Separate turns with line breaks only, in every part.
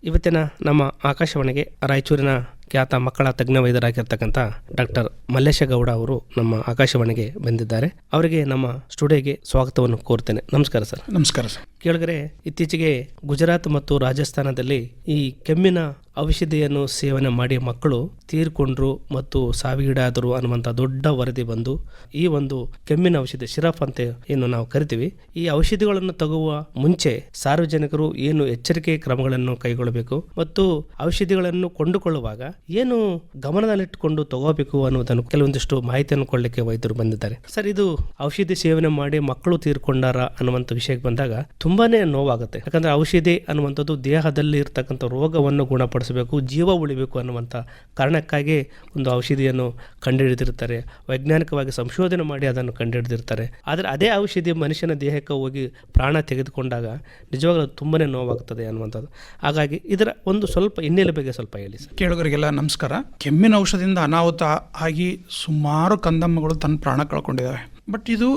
ಇವತ್ತಿನ ನಮ್ಮ ಆಕಾಶವಾಣಿಗೆ ರಾಯಚೂರಿನ ಖ್ಯಾತ ಮಕ್ಕಳ ತಜ್ಞ ವೈದ್ಯರಾಗಿರ್ತಕ್ಕಂಥ ಡಾಕ್ಟರ್ ಮಲ್ಲೇಶಗೌಡ ಅವರು ನಮ್ಮ ಆಕಾಶವಾಣಿಗೆ ಬಂದಿದ್ದಾರೆ. ಅವರಿಗೆ ನಮ್ಮ ಸ್ಟುಡಿಯೋಗೆ ಸ್ವಾಗತವನ್ನು ಕೋರ್ತೇನೆ. ನಮಸ್ಕಾರ ಸರ್.
ನಮಸ್ಕಾರ ಸರ್.
ಕೇಳಿದರೆ ಇತ್ತೀಚೆಗೆ ಗುಜರಾತ್ ಮತ್ತು ರಾಜಸ್ಥಾನದಲ್ಲಿ ಈ ಕೆಮ್ಮಿನ ಔಷಧಿಯನ್ನು ಸೇವನೆ ಮಾಡಿ ಮಕ್ಕಳು ತೀರ್ಕೊಂಡ್ರು ಮತ್ತು ಸಾವಿಗೀಡಾದರು ಅನ್ನುವಂಥ ದೊಡ್ಡ ವರದಿ ಬಂದು ಈ ಒಂದು ಕೆಮ್ಮಿನ ಔಷಧಿ ಸಿರಪ್ ಅಂತ ಏನು ನಾವು ಕರಿತೀವಿ, ಈ ಔಷಧಿಗಳನ್ನು ತಗುವ ಮುಂಚೆ ಸಾರ್ವಜನಿಕರು ಏನು ಎಚ್ಚರಿಕೆ ಕ್ರಮಗಳನ್ನು ಕೈಗೊಳ್ಳಬೇಕು ಮತ್ತು ಔಷಧಿಗಳನ್ನು ಕೊಂಡುಕೊಳ್ಳುವಾಗ ಏನು ಗಮನದಲ್ಲಿಟ್ಟುಕೊಂಡು ತಗೋಬೇಕು ಅನ್ನೋದನ್ನು ಕೆಲವೊಂದಿಷ್ಟು ಮಾಹಿತಿಯನ್ನು ಕೊಡಲಿಕ್ಕೆ ವೈದ್ಯರು ಬಂದಿದ್ದಾರೆ. ಸರ್, ಇದು ಔಷಧಿ ಸೇವನೆ ಮಾಡಿ ಮಕ್ಕಳು ತೀರ್ಕೊಂಡಾರ ಅನ್ನುವಂಥ ವಿಷಯಕ್ಕೆ ಬಂದಾಗ ತುಂಬಾನೇ ನೋವಾಗುತ್ತೆ. ಯಾಕಂದ್ರೆ ಔಷಧಿ ಅನ್ನುವಂಥದ್ದು ದೇಹದಲ್ಲಿ ಇರ್ತಕ್ಕಂಥ ರೋಗವನ್ನು ಗುಣಪಡಿಸಬೇಕು, ಜೀವ ಉಳಿಬೇಕು ಅನ್ನುವಂಥ ಕಾರಣಕ್ಕಾಗಿ ಒಂದು ಔಷಧಿಯನ್ನು ಕಂಡುಹಿಡಿದಿರ್ತಾರೆ. ವೈಜ್ಞಾನಿಕವಾಗಿ ಸಂಶೋಧನೆ ಮಾಡಿ ಅದನ್ನು ಕಂಡುಹಿಡಿದಿರ್ತಾರೆ. ಆದರೆ ಅದೇ ಔಷಧಿ ಮನುಷ್ಯನ ದೇಹಕ್ಕೆ ಹೋಗಿ ಪ್ರಾಣ ತೆಗೆದುಕೊಂಡಾಗ ನಿಜವಾಗ್ಲೂ ತುಂಬಾನೇ ನೋವಾಗ್ತದೆ ಅನ್ನುವಂಥದ್ದು. ಹಾಗಾಗಿ ಇದರ ಒಂದು ಸ್ವಲ್ಪ ಹಿನ್ನೆಲೆ ಬಗ್ಗೆ ಸ್ವಲ್ಪ ಹೇಳಿ ಸರ್.
ಕೇಳುಗರಿಗೆಲ್ಲ ನಮಸ್ಕಾರ. ಕೆಮ್ಮಿನ ಔಷಧಿಯಿಂದ ಅನಾಹುತ ಆಗಿ ಸುಮಾರು ಕಂದಮ್ಮಗಳು ತನ್ನ ಪ್ರಾಣ ಕಳ್ಕೊಂಡಿದ್ದಾವೆ. ಬಟ್ ಇದು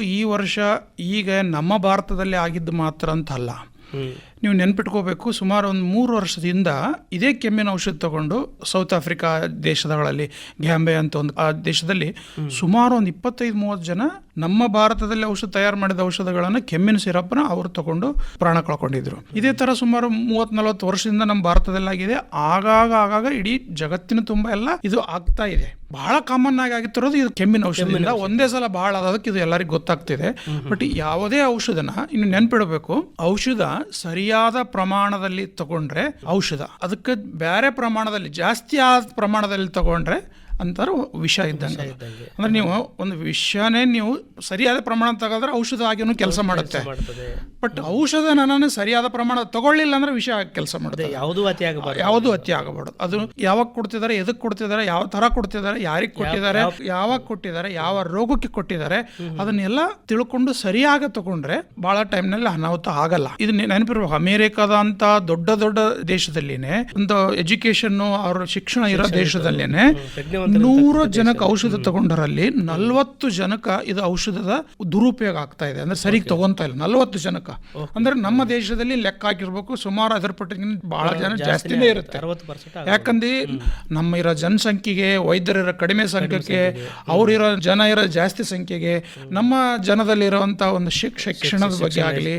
ಈ ವರ್ಷ ಈಗ ನಮ್ಮ ಭಾರತದಲ್ಲಿ ಆಗಿದ್ದು ಮಾತ್ರ ಅಂತ ಅಲ್ಲ. ನೀವು ನೆನ್ಪಿಟ್ಕೋಬೇಕು, ಸುಮಾರು ಒಂದು 3 ವರ್ಷದಿಂದ ಇದೇ ಕೆಮ್ಮಿನ ಔಷಧ ತಗೊಂಡು ಸೌತ್ ಆಫ್ರಿಕಾ ದೇಶಗಳಲ್ಲಿ ಗ್ಯಾಂಬೆ ಅಂತ ಒಂದು ಆ ದೇಶದಲ್ಲಿ ಸುಮಾರು ಒಂದು 25-30 ಜನ ನಮ್ಮ ಭಾರತದಲ್ಲಿ ಔಷಧ ತಯಾರು ಮಾಡಿದ ಔಷಧಗಳನ್ನು ಕೆಮ್ಮಿನ ಸಿರಪ್ನ ಅವರು ತಗೊಂಡು ಪ್ರಾಣ ಕಳ್ಕೊಂಡಿದ್ರು. ಇದೇ ತರ ಸುಮಾರು 30-40 ವರ್ಷದಿಂದ ನಮ್ಮ ಭಾರತದಲ್ಲಿ ಆಗಿದೆ. ಆಗಾಗ ಇಡೀ ಜಗತ್ತಿನ ತುಂಬ ಎಲ್ಲ ಇದು ಆಗ್ತಾ ಇದೆ. ಬಹಳ ಕಾಮನ್ ಆಗಿ ಆಗಿತ್ತಿರೋದು ಇದು ಕೆಮ್ಮಿನ ಔಷಧದಿಂದ. ಒಂದೇ ಸಲ ಬಹಳ ಆದದಕ್ಕೆ ಇದು ಎಲ್ಲರಿಗೂ ಗೊತ್ತಾಗ್ತಿದೆ. ಬಟ್ ಯಾವುದೇ ಔಷಧನ ಇನ್ನು ನೆನ್ಪಿಡಬೇಕು, ಔಷಧ ಸರಿಯಾದ ಪ್ರಮಾಣದಲ್ಲಿ ತಗೊಂಡ್ರೆ ಔಷಧ, ಅದಕ್ಕೆ ಬೇರೆ ಪ್ರಮಾಣದಲ್ಲಿ ಜಾಸ್ತಿ ಆದ ಪ್ರಮಾಣದಲ್ಲಿ ತಗೊಂಡ್ರೆ ಅಂತಾರೆ ವಿಷ ಇದ್ದಂಗೆ. ಅಂದ್ರೆ ನೀವು ಒಂದು ವಿಷನೇ ನೀವು ಸರಿಯಾದ ಪ್ರಮಾಣ ತಗೊಂಡ್ರೆ ಔಷಧ ಆಗಿನೂ ಕೆಲಸ ಮಾಡುತ್ತೆ. ಬಟ್ ಔಷಧ ನಾನು ಸರಿಯಾದ ಪ್ರಮಾಣ ತಗೊಳ್ಳಿಲ್ಲ ಅಂದ್ರೆ ವಿಷ ಕೆಲಸ ಮಾಡುತ್ತೆ. ಯಾವುದು ಅತಿ ಆಗಬಾರ್ದು. ಅದು ಯಾವಾಗ ಕೊಡ್ತಿದ್ದಾರೆ, ಎದಕ್ಕೆ ಕೊಡ್ತಿದ್ದಾರೆ, ಯಾವ ತರ ಕೊಡ್ತಿದ್ದಾರೆ, ಯಾರಿಗೆ ಕೊಟ್ಟಿದ್ದಾರೆ, ಯಾವಾಗ ಕೊಟ್ಟಿದ್ದಾರೆ, ಯಾವ ರೋಗಕ್ಕೆ ಕೊಟ್ಟಿದ್ದಾರೆ, ಅದನ್ನೆಲ್ಲ ತಿಳ್ಕೊಂಡು ಸರಿಯಾಗಿ ತಗೊಂಡ್ರೆ ಬಹಳ ಟೈಮ್ನಲ್ಲಿ ಅನಾಹುತ ಆಗಲ್ಲ. ಇದು ನೆನಪಿರ್ಬೇಕು, ಅಮೇರಿಕಾದ ಅಂತ ದೊಡ್ಡ ದೇಶದಲ್ಲಿನೇ ಒಂದು ಎಜುಕೇಶನ್ ಅವ್ರ ಶಿಕ್ಷಣ ಇರೋ ದೇಶದಲ್ಲೇನೆ 100 ಜನಕ್ಕೆ ಔಷಧ ತಗೊಂಡರಲ್ಲಿ 40 ಜನಕ್ಕೆ ಇದು ಔಷಧದ ದುರುಪಯೋಗ ಆಗ್ತಾ ಇದೆ. ಅಂದ್ರೆ ಸರಿಗೆ ತಗೊಂತ ಇಲ್ಲ 40 ಜನಕ್ಕೆ. ಅಂದ್ರೆ ನಮ್ಮ ದೇಶದಲ್ಲಿ ಲೆಕ್ಕ ಹಾಕಿರ್ಬೇಕು ಸುಮಾರು ಅದರ ಪಟ್ಟಿಗೆ ಬಹಳ ಜನ ಜಾಸ್ತಿನೇ ಇರುತ್ತೆ. ಯಾಕಂದ್ರೆ ನಮ್ಮ ಇರೋ ಜನಸಂಖ್ಯೆಗೆ, ವೈದ್ಯರಿರೋ ಕಡಿಮೆ ಸಂಖ್ಯೆಗೆ, ಅವರಿರೋ ಜನ ಇರೋ ಜಾಸ್ತಿ ಸಂಖ್ಯೆಗೆ, ನಮ್ಮ ಜನದಲ್ಲಿರುವಂತ ಒಂದು ಶಿಕ್ಷಣದ ಬಗ್ಗೆ ಆಗಲಿ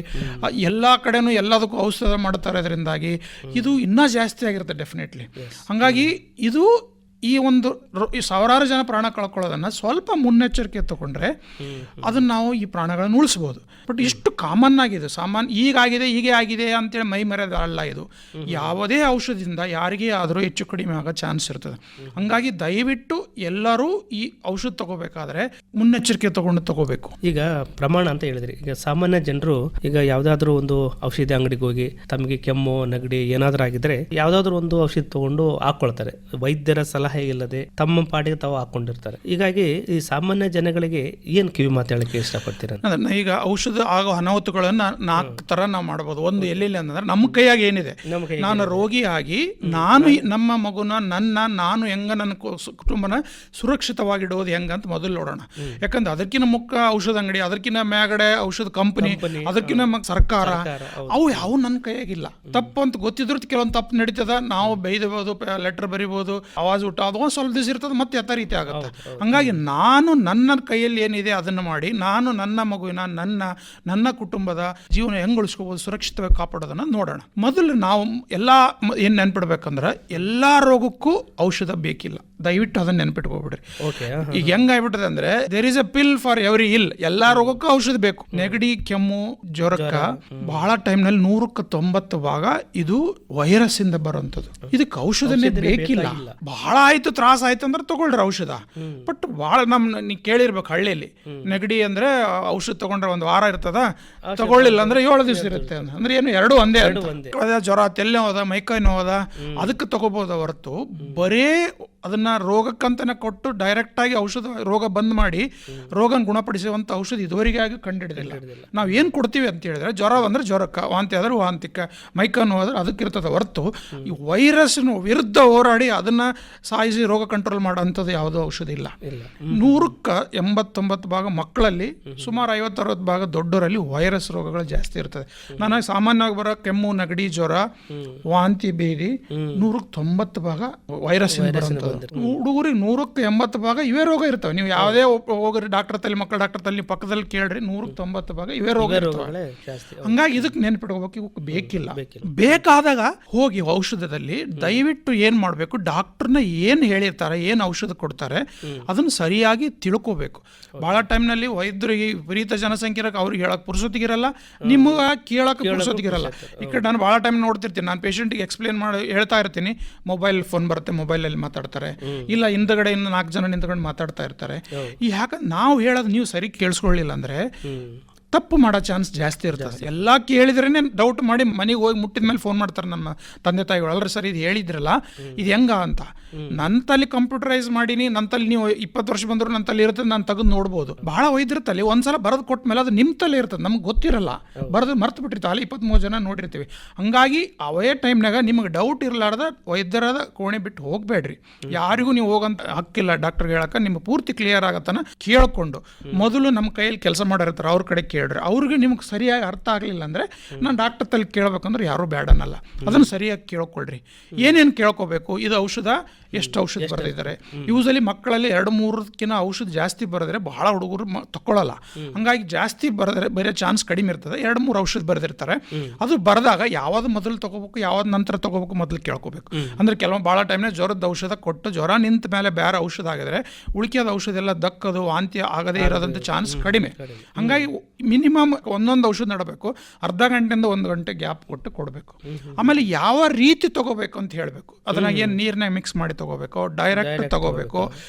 ಎಲ್ಲಾ ಕಡೆನೂ ಎಲ್ಲದಕ್ಕೂ ಔಷಧ ಮಾಡ್ತಾರೆ. ಅದರಿಂದಾಗಿ ಇದು ಇನ್ನೂ ಜಾಸ್ತಿ ಆಗಿರುತ್ತೆ ಡೆಫಿನೆಟ್ಲಿ. ಹಂಗಾಗಿ ಇದು ಈ ಒಂದು ಸಾವಿರಾರು ಜನ ಪ್ರಾಣ ಕಳ್ಕೊಳ್ಳೋದನ್ನ ಸ್ವಲ್ಪ ಮುನ್ನೆಚ್ಚರಿಕೆ ತಗೊಂಡ್ರೆ ಅದನ್ನ ನಾವು ಈ ಪ್ರಾಣಗಳನ್ನು ಉಳಿಸ್ಬೋದು. ಬಟ್ ಇಷ್ಟು ಕಾಮನ್ ಆಗಿದೆ, ಹೀಗೆ ಆಗಿದೆ ಅಂತೇಳಿ ಮೈ ಮರೆಯೋದು ಅಲ್ಲ. ಇದು ಯಾವುದೇ ಔಷಧದಿಂದ ಯಾರಿಗೇ ಆದರೂ ಹೆಚ್ಚು ಕಡಿಮೆ ಆಗೋ ಚಾನ್ಸ್ ಇರ್ತದೆ. ಹಂಗಾಗಿ ದಯವಿಟ್ಟು ಎಲ್ಲರೂ ಈ ಔಷಧ ತಗೋಬೇಕಾದ್ರೆ ಮುನ್ನೆಚ್ಚರಿಕೆ ತಗೋಬೇಕು.
ಈಗ ಪ್ರಮಾಣ ಅಂತ ಹೇಳಿದ್ರಿ, ಈಗ ಸಾಮಾನ್ಯ ಜನರು ಈಗ ಯಾವ್ದಾದ್ರು ಒಂದು ಔಷಧಿ ಅಂಗಡಿಗೆ ಹೋಗಿ ತಮಗೆ ಕೆಮ್ಮು, ನೆಗಡಿ ಏನಾದ್ರೂ ಆಗಿದ್ರೆ ಯಾವ್ದಾದ್ರು ಒಂದು ಔಷಧಿ ತಗೊಂಡು ಹಾಕೊಳ್ತಾರೆ. ವೈದ್ಯರ ಸಲಹೆ ಇಲ್ಲದೆ ತಮ್ಮ ಪಾಡಿಗೆ ತಾವು ಹಾಕೊಂಡಿರ್ತಾರೆ. ಹೀಗಾಗಿ ಈ ಸಾಮಾನ್ಯ ಜನಗಳಿಗೆ ಏನ್ ಕಿವಿ ಮಾತು ಹೇಳಕ್ಕೆ ಇಷ್ಟಪಡ್ತೀರ?
ಈಗ ಔಷಧ ಆಗೋ ಅನಾಹುತಗಳನ್ನ 4 ತರ ನಾವು ಮಾಡಬಹುದು. ಒಂದು ಎಲ್ಲೆಲ್ಲಿ ಅಂತಂದ್ರೆ ನಮ್ಮ ಕೈಯಾಗಿ ಏನಿದೆ, ನಾನು ರೋಗಿಯಾಗಿ ನಾನು ನಮ್ಮ ಮಗುನ ನಾನು ಹೆಂಗ ನನ್ನ ಕುಟುಂಬನ ಸುರಕ್ಷಿತವಾಗಿಡುವುದು ಹೆಂಗಂತ ಮೊದಲು ನೋಡೋಣ. ಯಾಕಂದ್ರೆ ಅದಕ್ಕಿಂತ ಮುಖ್ಯ ಔಷಧ ಅಂಗಡಿ, ಅದಕ್ಕಿಂತ ಮ್ಯಾಗಡೆ ಔಷಧ ಕಂಪನಿ, ಅದಕ್ಕಿಂತ ಸರ್ಕಾರ, ಯಾವ ನನ್ನ ಕೈಯಾಗಿಲ್ಲ. ತಪ್ಪು ಅಂತ ಗೊತ್ತಿದ್ರು ಕೆಲವೊಂದು ತಪ್ಪು ನಡೀತದ. ನಾವು ಬೈದಬಹುದು, ಲೆಟರ್ ಬರಿಬಹುದು, ಆವಾಜ್ ಊಟ ಅದು ಸ್ವಲ್ಪ ದಿವಸ ಇರ್ತದೆ, ಮತ್ತೆ ಯಥ ರೀತಿ ಆಗುತ್ತೆ. ಹಂಗಾಗಿ ನಾನು ನನ್ನ ಕೈಯಲ್ಲಿ ಏನಿದೆ ಅದನ್ನು ಮಾಡಿ ನಾನು ನನ್ನ ಮಗುವಿನ ನನ್ನ ಕುಟುಂಬದ ಜೀವನ ಹೆಂಗ್ ಉಳಿಸ್ಕೋಬಹುದು, ಸುರಕ್ಷಿತವಾಗಿ ಕಾಪಾಡೋದನ್ನ ನೋಡೋಣ. ಮೊದಲು ನಾವು ಏನ್ ನೆನ್ಪಿಡ್ಬೇಕಂದ್ರೆ ಎಲ್ಲಾ ರೋಗಕ್ಕೂ ಔಷಧ ಬೇಕಿಲ್ಲ. ದಯವಿಟ್ಟು ಅದನ್ನ ನೆನ್ಪಿಟ್ಕೋಬಿಡ್ರಿ. ಈಗ ಹೆಂಗಾಗ್ಬಿಟ್ಟದೆ ಅಂದ್ರೆ there is a pill for every ill. ಎಲ್ಲಾ ರೋಗಕ್ಕೂ ಔಷಧ ಬೇಕು. ನೆಗಡಿ, ಕೆಮ್ಮು, ಜ್ವರಕ್ಕ ಬಹಳ ಟೈಮ್ನಲ್ಲಿ 190 ಭಾಗ ಇದು ವೈರಸ್ ಇಂದ ಬರುವಂತದ್ದು. ಇದಕ್ಕೆ ಔಷಧನೇ ಬೇಕಿಲ್ಲ. ಬಹಳ ಆಯ್ತು, ತ್ರಾಸ ಆಯ್ತು ಅಂದ್ರೆ ತಗೊಳ್ರಿ ಔಷಧ. ಬಟ್ ಬಹಳ ನೀ ಕೇಳಿರ್ಬೇಕು, ಹಳ್ಳಿಯಲ್ಲಿ ನೆಗಡಿ ಅಂದ್ರೆ ಔಷಧ ತಗೊಂಡ್ರೆ 1 ವಾರ ಇರ್ತದ, ತಗೊಳ್ಳಿಲ್ಲ ಅಂದ್ರೆ 7 ದಿವಸ ಇರುತ್ತೆ. ಅಂದ್ರೆ ಏನು, 2 ಒಂದೇ. ಜ್ವರ, ತೆಲೆ ನೋವದ, ಮೈಕೈ ನೋವದ, ಅದಕ್ಕೆ ತಗೋಬಹುದು ಹೊರತು ಬರೇ ಅದನ್ನು ರೋಗಕ್ಕಂತನೇ ಕೊಟ್ಟು ಡೈರೆಕ್ಟಾಗಿ ಔಷಧ ರೋಗ ಬಂದ್ ಮಾಡಿ ರೋಗನ ಗುಣಪಡಿಸುವಂಥ ಔಷಧ ಇದುವರೆಗೆ ಕಂಡುಹಿಡಿದಿಲ್ಲ. ನಾವು ಏನು ಕೊಡ್ತೀವಿ ಅಂತ ಹೇಳಿದ್ರೆ, ಜ್ವರ ಅಂದರೆ ಜ್ವರಕ್ಕೆ, ವಾಂತಿ ಆದ್ರೆ ವಾಂತಿಕ್ಕೆ, ಮೈಕ ನೋವು ಆದ್ರೆ ಅದಕ್ಕಿರ್ತದೆ ಹೊರತು ಈ ವೈರಸ್ನ ವಿರುದ್ಧ ಹೋರಾಡಿ ಅದನ್ನು ಸಾಯಿಸಿ ರೋಗ ಕಂಟ್ರೋಲ್ ಮಾಡೋಂಥದ್ದು ಯಾವುದೋ ಔಷಧ ಇಲ್ಲ. 100ಕ್ಕೆ 89 ಭಾಗ ಮಕ್ಕಳಲ್ಲಿ, ಸುಮಾರು 50-60 ಭಾಗ ದೊಡ್ಡವರಲ್ಲಿ ವೈರಸ್ ರೋಗಗಳು ಜಾಸ್ತಿ ಇರ್ತದೆ. ನನಗೆ ಸಾಮಾನ್ಯವಾಗಿ ಬರೋ ಕೆಮ್ಮು, ನೆಗಡಿ, ಜ್ವರ, ವಾಂತಿ, ಬೇದಿ 100ಕ್ಕೆ 90 ಭಾಗ ವೈರಸ್ ಬರುವಂಥದ್ದು. ಹುಡುಗರಿಗೆ 100ಕ್ಕೆ 80 ಭಾಗ ಇವೇ ರೋಗ ಇರ್ತವೆ. ನೀವು ಯಾವುದೇ ಹೋಗ್ರಿ ಡಾಕ್ಟರ್ ತಲೆ, ಮಕ್ಕಳ ಡಾಕ್ಟರ್ ತಲೆ ಪಕ್ಕದಲ್ಲಿ ಕೇಳ್ರಿ, 100ಕ್ಕೆ 90 ಭಾಗ ಇವೇ ರೋಗ ಇರ್ತವೆ. ಹಂಗಾಗಿ ಇದಕ್ಕೆ ನೆನ್ಪಿಟ್ಕೋಬೇಕು, ಇವಕ್ಕೆ ಬೇಕಿಲ್ಲ. ಬೇಕಾದಾಗ ಹೋಗಿ ಔಷಧದಲ್ಲಿ ದಯವಿಟ್ಟು ಏನು ಮಾಡಬೇಕು, ಡಾಕ್ಟರ್ನ ಏನು ಹೇಳಿರ್ತಾರೆ, ಏನು ಔಷಧ ಕೊಡ್ತಾರೆ ಅದನ್ನು ಸರಿಯಾಗಿ ತಿಳ್ಕೋಬೇಕು. ಭಾಳ ಟೈಮ್ನಲ್ಲಿ ವೈದ್ಯರಿಗೆ ವಿಪರೀತ ಜನಸಂಖ್ಯೆ ಇರಕ್ಕೆ ಅವ್ರಿಗೆ ಹೇಳಕ್ಕೆ ಪುರುಸೊತ್ತಿಗಿರಲ್ಲ, ನಿಮಗೆ ಕೇಳಕ್ಕೆ ಪುರುಸೊತ್ತಿಗಿರಲ್ಲ. ಈ ಕಡೆ ನಾನು ಭಾಳ ಟೈಮ್ ನೋಡ್ತಿರ್ತೀನಿ, ನಾನು ಪೇಷಂಟಿಗೆ ಎಕ್ಸ್ಪ್ಲೇನ್ ಮಾಡಿ ಹೇಳ್ತಾ ಇರ್ತೀನಿ, ಮೊಬೈಲ್ ಫೋನ್ ಬರುತ್ತೆ, ಮೊಬೈಲಲ್ಲಿ ಮಾತಾಡ್ತಾರೆ, ಇಲ್ಲ ಹಿಂದಗಡೆ ಇನ್ನು 4 ಜನ ನಿಂತ್ಕೊಂಡು ಮಾತಾಡ್ತಾ ಇರ್ತಾರೆ. ಈ ಯಾಕಂದ್ರೆ ನಾವು ಹೇಳೋದು ನೀವು ಸರಿ ಕೇಳಿಸ್ಕೊಳ್ಳಿಲ್ಲ ಅಂದರೆ ತಪ್ಪು ಮಾಡೋ ಚಾನ್ಸ್ ಜಾಸ್ತಿ ಇರ್ತದೆ. ಎಲ್ಲ ಕೇಳಿದ್ರೇ ಡೌಟ್ ಮಾಡಿ ಮನೆಗೆ ಹೋಗಿ ಮುಟ್ಟಿದ ಮೇಲೆ ಫೋನ್ ಮಾಡ್ತಾರೆ ನಮ್ಮ ತಂದೆ ತಾಯಿಗಳು, ಅಲ್ರಿ ಸರ್ ಇದು ಹೇಳಿದ್ರಲ್ಲ ಇದು ಹೆಂಗ ಅಂತ. ನನ್ನ ತಲೆ ಕಂಪ್ಯೂಟರೈಸ್ ಮಾಡೀನಿ, ನನ್ನ ತಲೆ ನೀವು 20 ವರ್ಷ ಬಂದರೂ ನನ್ನ ತಲೆ ಇರ್ತದೆ, ನಾನು ತೆಗೆದು ನೋಡ್ಬೋದು. ಭಾಳ ವೈದ್ಯರ ತಲೆ ಒಂದ್ಸಲ ಬರೆದು ಕೊಟ್ಟ ಮೇಲೆ ಅದು ನಿಮ್ಮ ತಲೆ ಇರ್ತದೆ, ನಮ್ಗೆ ಗೊತ್ತಿರಲ್ಲ, ಬರೆದು ಮರ್ತು ಬಿಟ್ಟಿರ್ತೀವಿ. ಅಲ್ಲಿ 23 ಜನ ನೋಡಿರ್ತೀವಿ. ಹಂಗಾಗಿ ಅವೇ ಟೈಮ್ನಾಗ ನಿಮಗೆ ಡೌಟ್ ಇರಲಾರ್ದ ವೈದ್ಯರಾದ ಕೋಣೆ ಬಿಟ್ಟು ಹೋಗಬೇಡ್ರಿ. ಯಾರಿಗೂ ನೀವು ಹೋಗಂತ ಹಕ್ಕಿಲ್ಲ ಡಾಕ್ಟರ್ಗೆ ಹೇಳಕ್ಕೆ. ನಿಮ್ಮ ಪೂರ್ತಿ ಕ್ಲಿಯರ್ ಆಗತ್ತನ ಕೇಳಿಕೊಂಡು ಮೊದಲು ನಮ್ಮ ಕೈಯಲ್ಲಿ ಕೆಲಸ ಮಾಡಿರ್ತಾರೆ ಅವ್ರ ಕಡೆ ಕೇಳ್ರಿ. ಅವ್ರಿಗೆ ನಿಮ್ಗೆ ಸರಿಯಾಗಿ ಅರ್ಥ ಆಗಲಿಲ್ಲ ಅಂದರೆ ನಾನು ಡಾಕ್ಟರ್ ತಲೆ ಕೇಳಬೇಕಂದ್ರೆ ಯಾರೂ ಬೇಡ ಅನ್ನಲ್ಲ. ಅದನ್ನು ಸರಿಯಾಗಿ ಕೇಳ್ಕೊಳ್ರಿ. ಏನೇನು ಕೇಳ್ಕೋಬೇಕು, ಇದು ಔಷಧ ಎಷ್ಟು ಔಷಧ ಬರೆದಿದ್ದಾರೆ. ಯೂಸಲಿ ಮಕ್ಕಳಲ್ಲಿ 2-3 ಔಷಧ ಜಾಸ್ತಿ ಬರೆದ್ರೆ ಬಹಳ ಹುಡುಗರು ತಗೊಳ್ಳಲ್ಲ. ಹಂಗಾಗಿ ಜಾಸ್ತಿ ಬರೆದ್ರೆ ಬೇರೆ ಚಾನ್ಸ್ ಕಡಿಮೆ ಇರ್ತದೆ. 2-3 ಔಷಧ ಬರೆದಿರ್ತಾರೆ. ಅದು ಬರೆದಾಗ ಯಾವ್ದು ಮೊದಲು ತಗೋಬೇಕು, ಯಾವ್ದು ನಂತರ ತಗೋಬೇಕು ಮೊದಲು ಕೇಳ್ಕೋಬೇಕು. ಅಂದ್ರೆ ಕೆಲವೊಂದು ಭಾಳ ಟೈಮ್ನ ಜ್ವರದ ಔಷಧ ಕೊಟ್ಟು ಜ್ವರ ನಿಂತ ಮೇಲೆ ಬೇರೆ ಔಷಧ ಆಗಿದ್ರೆ ಉಳಿಕೆದ ಔಷಧ ಎಲ್ಲ ದಕ್ಕದು ವಾಂತಿ ಆಗದೇ ಇರೋದಂಥ ಚಾನ್ಸ್ ಕಡಿಮೆ. ಹಂಗಾಗಿ ಮಿನಿಮಮ್ ಒಂದೊಂದು ಔಷಧ ನಡಬೇಕು, ಅರ್ಧ ಗಂಟೆಯಿಂದ 1 ಗಂಟೆ ಗ್ಯಾಪ್ ಕೊಟ್ಟು ಕೊಡಬೇಕು. ಆಮೇಲೆ ಯಾವ ರೀತಿ ತಗೋಬೇಕು ಅಂತ ಹೇಳಬೇಕು. ಅದನ್ನ ಏನು ನೀರ್ನಾಗ ಮಿಕ್ಸ್ ಮಾಡಿ ತಗೋಬೇಕು, ಡೈರೆಕ್ಟ್ ತಗೋಬೇಕು,